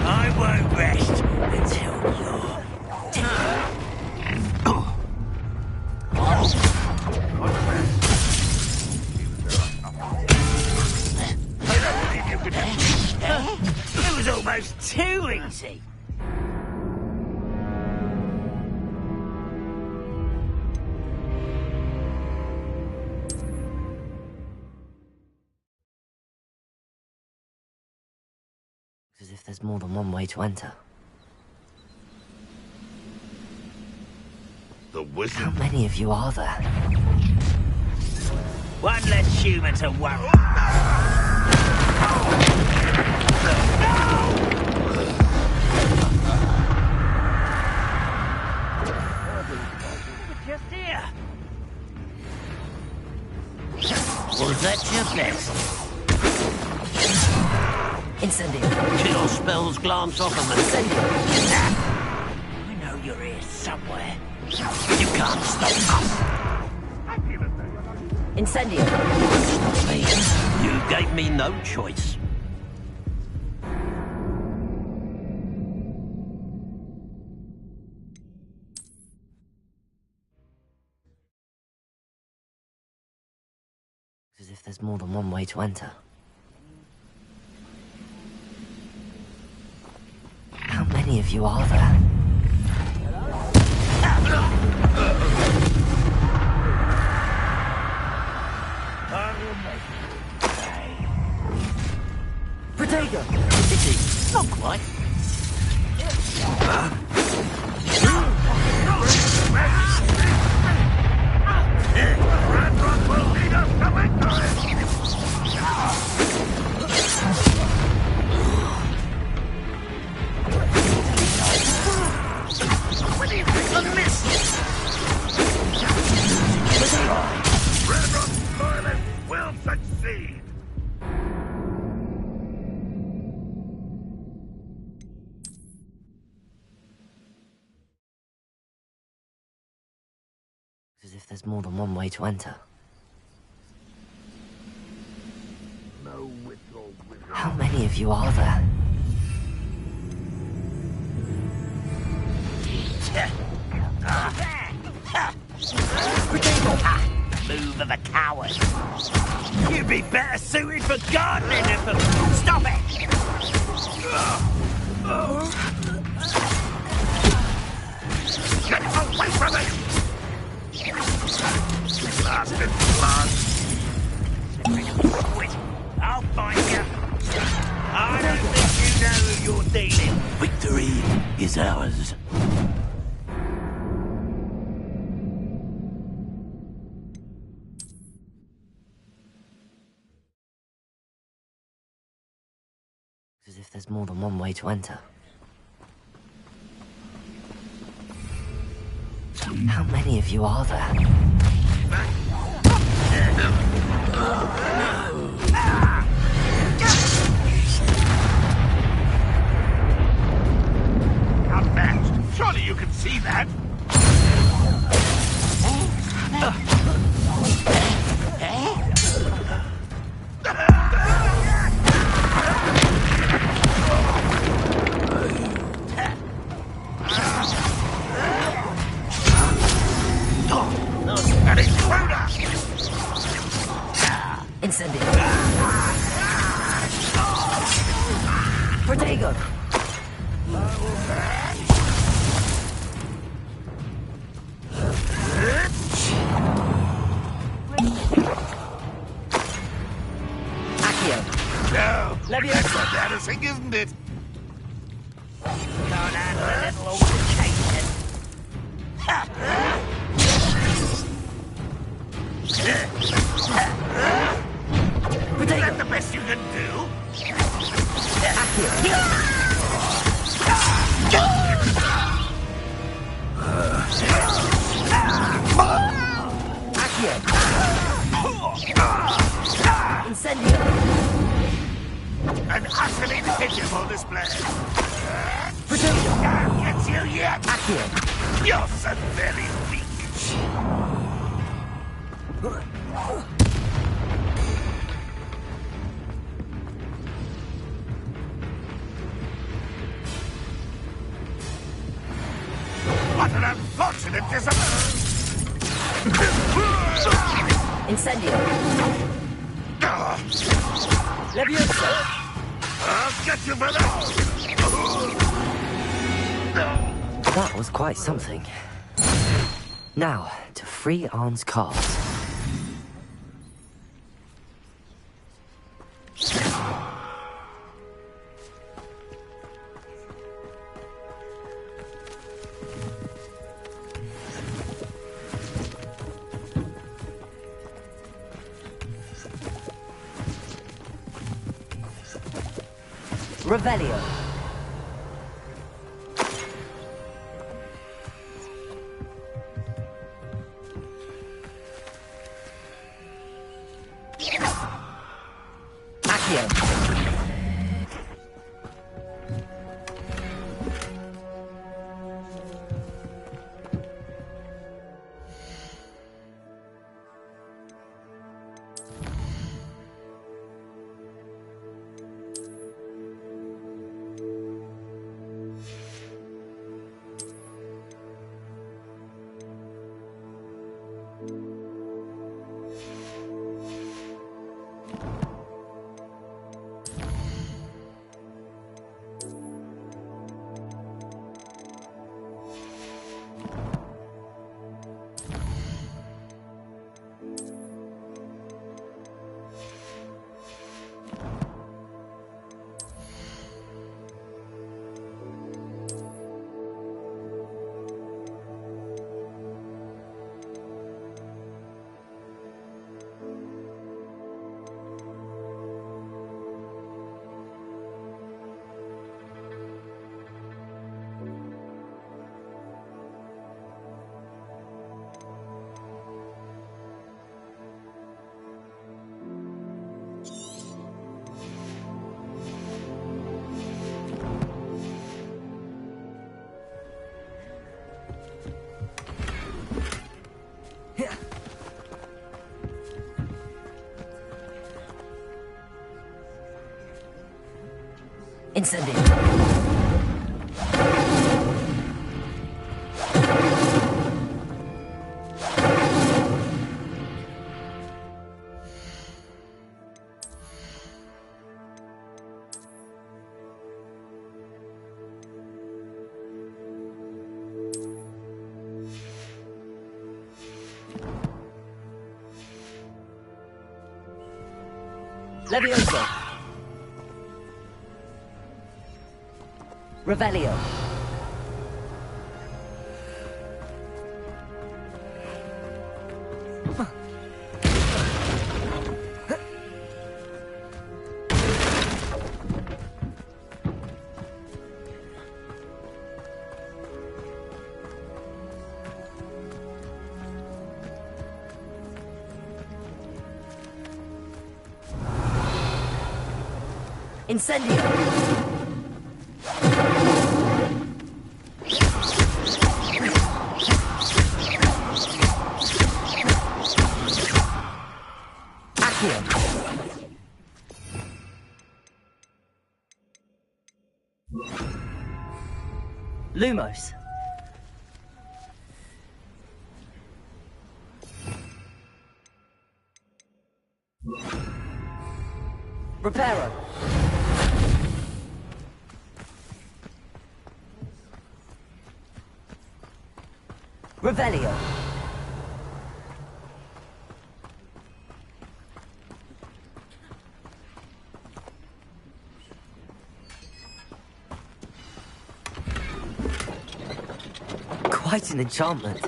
I won't rest until you're dead. It was almost too easy. As if there's more than one way to enter. The wizard. How many of you are there? One less human to worry. Just here. Was that your best? Incendio. Kill spells glance off of them. I know you're here somewhere. You can't stop us. Incendio. Stop me. You gave me no choice. As if there's more than one way to enter. How many of you are there? Protego! Not quite. Will succeed. As if there's more than one way to enter. How many of you are there? Move of a coward. You'd be better suited for gardening than for... Stop it! Get away from me! Blasted blood! Quit. I'll find you. I don't think you know who you're dealing. Victory is ours. As if there's more than one way to enter. How many of you are there? Outmatched. Surely you can see that. An intruder! Incendio. Protego. Accio. No, Leviosa. that's embarrassing, isn't it? Can't handle a little altercation. An utterly pitiful display. Can't get you yet. You're so very weak. What an unfortunate disappointment! Incendio. Leviosa. I'll get you for that! That was quite something. Now, to free Arn's cards. Revelio. Accio. Incendio. Leviosa. Revelio. Incendio. Lumos. Reparo. Revelio. Quite an enchantment.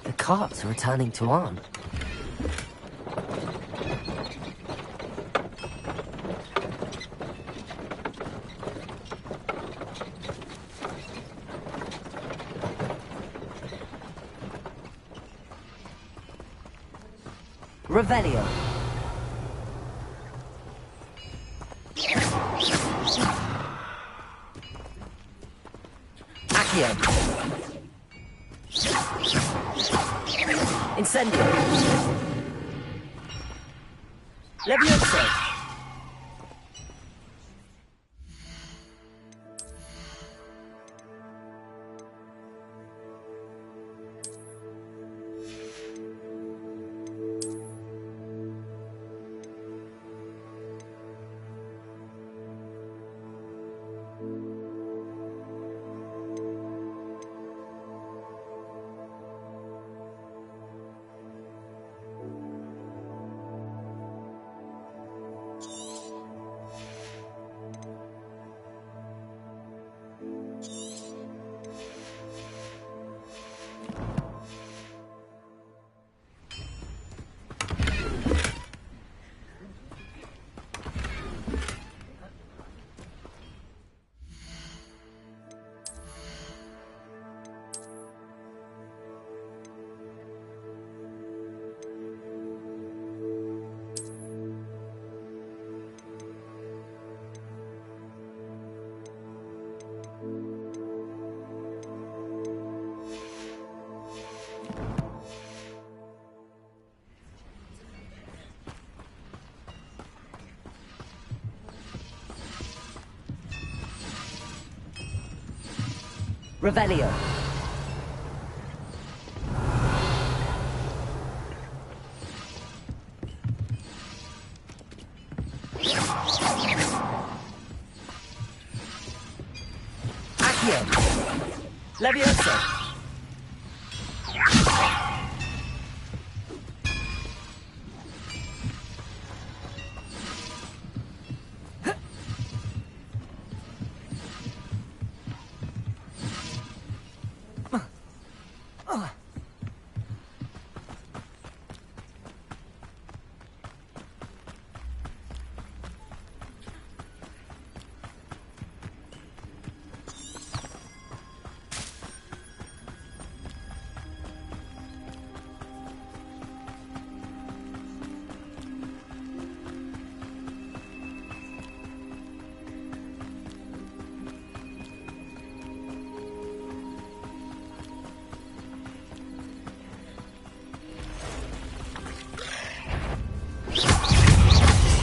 The carts are returning to Arn. Revelio. Accio. Incendio. Levioso. Revelio. Accio. Levioso.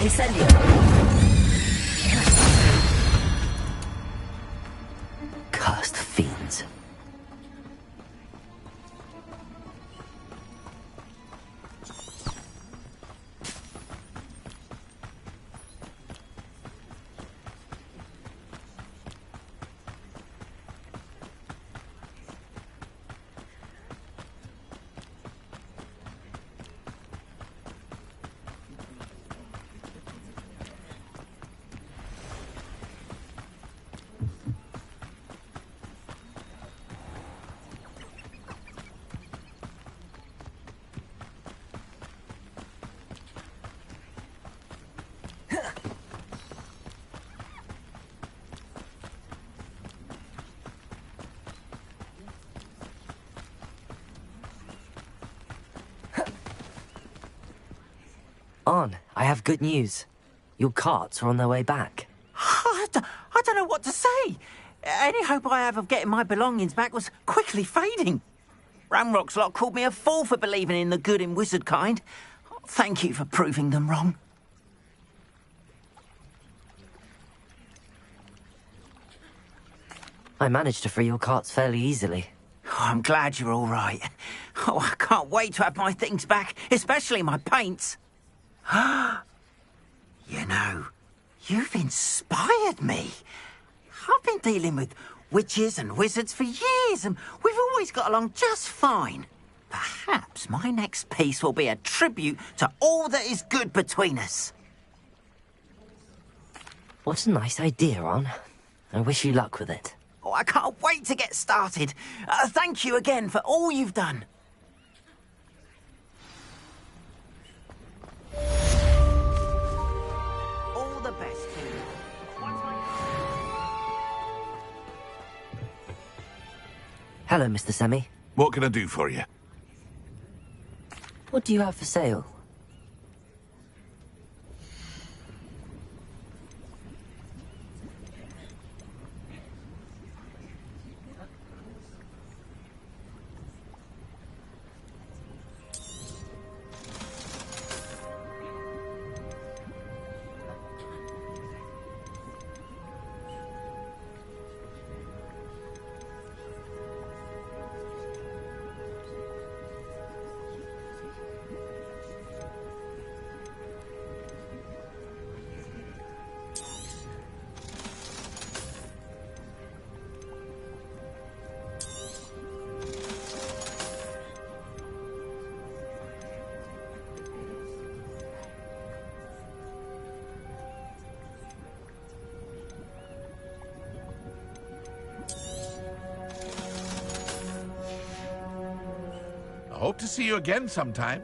Incendio. Cursed fiends. On, I have good news. Your carts are on their way back. I don't know what to say. Any hope I have of getting my belongings back was quickly fading. Ramrock's lot called me a fool for believing in the good in wizard kind. Thank you for proving them wrong. I managed to free your carts fairly easily. Oh, I'm glad you're all right. Oh, I can't wait to have my things back, especially my paints. You know, you've inspired me. I've been dealing with witches and wizards for years, and we've always got along just fine. Perhaps my next piece will be a tribute to all that is good between us. What a nice idea, Ron. I wish you luck with it. Oh, I can't wait to get started. Thank you again for all you've done. All the best to you. Hello, Mr. Semi. What can I do for you? What do you have for sale? Hope to see you again sometime.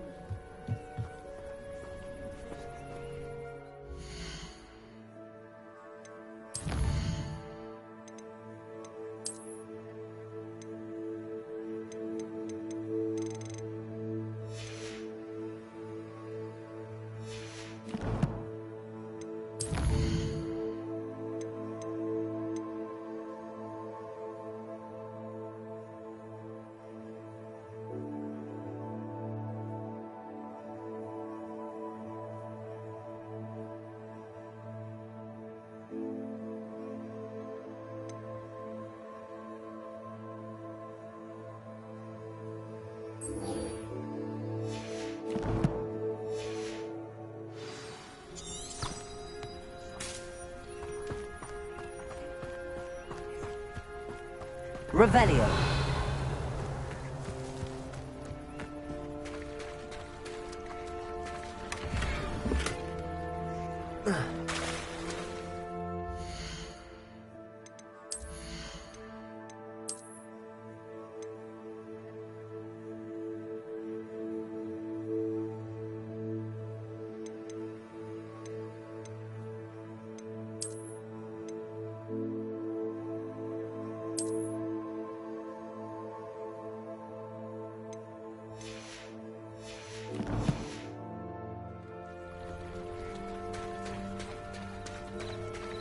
Revelio.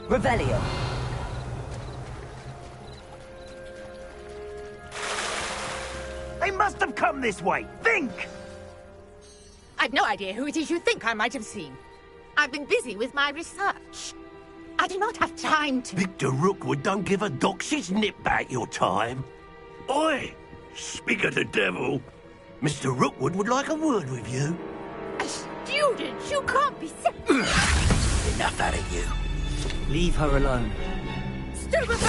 Revelio. They must have come this way. Think! I've no idea who it is you think I might have seen. I've been busy with my research. I do not have time to... Victor Rookwood don't give a doxy's nip back your time. Oi! Speak of the devil. Mr. Rookwood would like a word with you. A student? You can't be... Enough out of you. Leave her alone. Stupefy!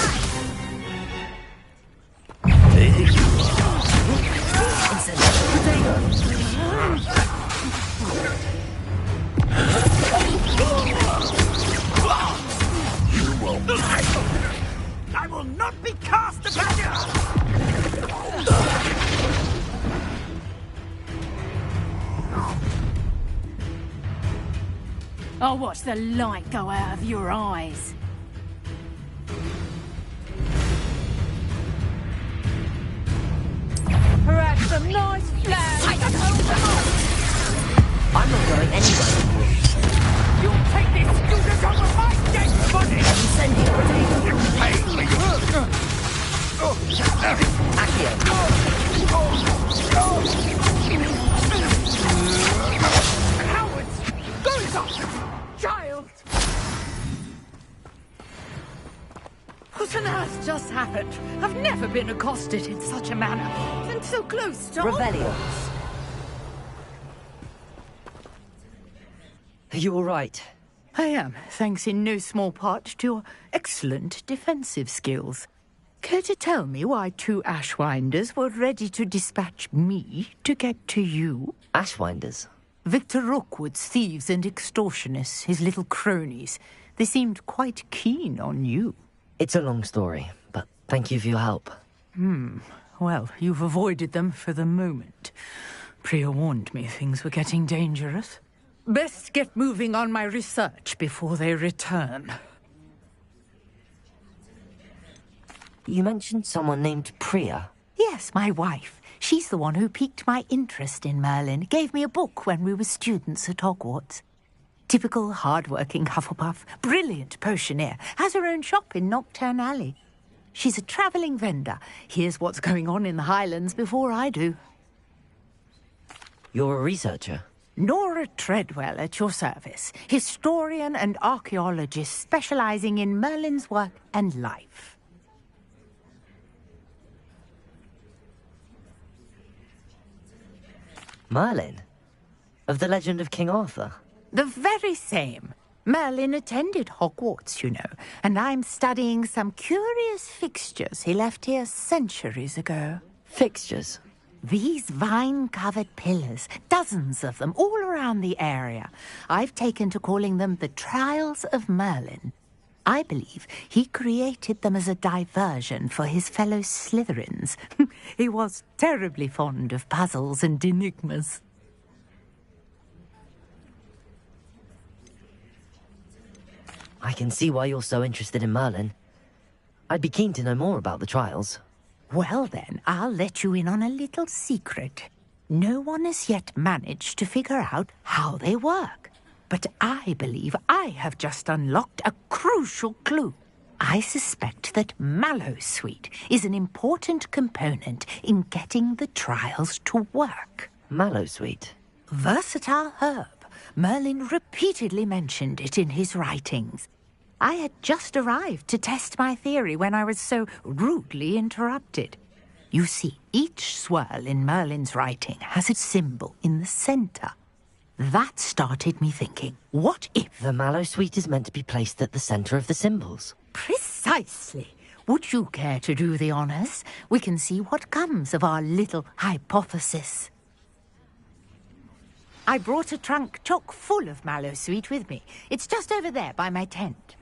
I will not be cast upon you! I'll watch the light go out of your eyes. Perhaps some nice flowers. I'm not going anywhere. You'll take this student over my dead body! Send you potato. Hey, Cowards! Go inside! Child! What on earth just happened? I've never been accosted in such a manner. And so close to... Revelio. Are you all right? I am, thanks in no small part to your excellent defensive skills. Care to tell me why two Ashwinders were ready to dispatch me to get to you? Ashwinders? Victor Rookwood's thieves and extortionists, his little cronies. They seemed quite keen on you. It's a long story, but thank you for your help. Well, you've avoided them for the moment. Priya warned me things were getting dangerous. Best get moving on my research before they return. You mentioned someone named Priya. Yes, my wife. She's the one who piqued my interest in Merlin. Gave me a book when we were students at Hogwarts. Typical hard-working Hufflepuff. Brilliant potioneer. Has her own shop in Nocturne Alley. She's a travelling vendor. Hears what's going on in the Highlands before I do. You're a researcher? Nora Treadwell at your service. Historian and archaeologist specialising in Merlin's work and life. Merlin? Of the legend of King Arthur? The very same. Merlin attended Hogwarts, you know, and I'm studying some curious fixtures he left here centuries ago. Fixtures? These vine-covered pillars, dozens of them, all around the area. I've taken to calling them the Trials of Merlin. I believe he created them as a diversion for his fellow Slytherins. He was terribly fond of puzzles and enigmas. I can see why you're so interested in Merlin. I'd be keen to know more about the trials. Well then, I'll let you in on a little secret. No one has yet managed to figure out how they work. But I believe I have just unlocked a crucial clue. I suspect that Mallowsweet is an important component in getting the trials to work. Mallowsweet? Versatile herb. Merlin repeatedly mentioned it in his writings. I had just arrived to test my theory when I was so rudely interrupted. You see, each swirl in Merlin's writing has a symbol in the centre. That started me thinking, what if... The Mallowsweet is meant to be placed at the centre of the symbols. Precisely. Would you care to do the honours? We can see what comes of our little hypothesis. I brought a trunk chock full of Mallowsweet with me. It's just over there by my tent.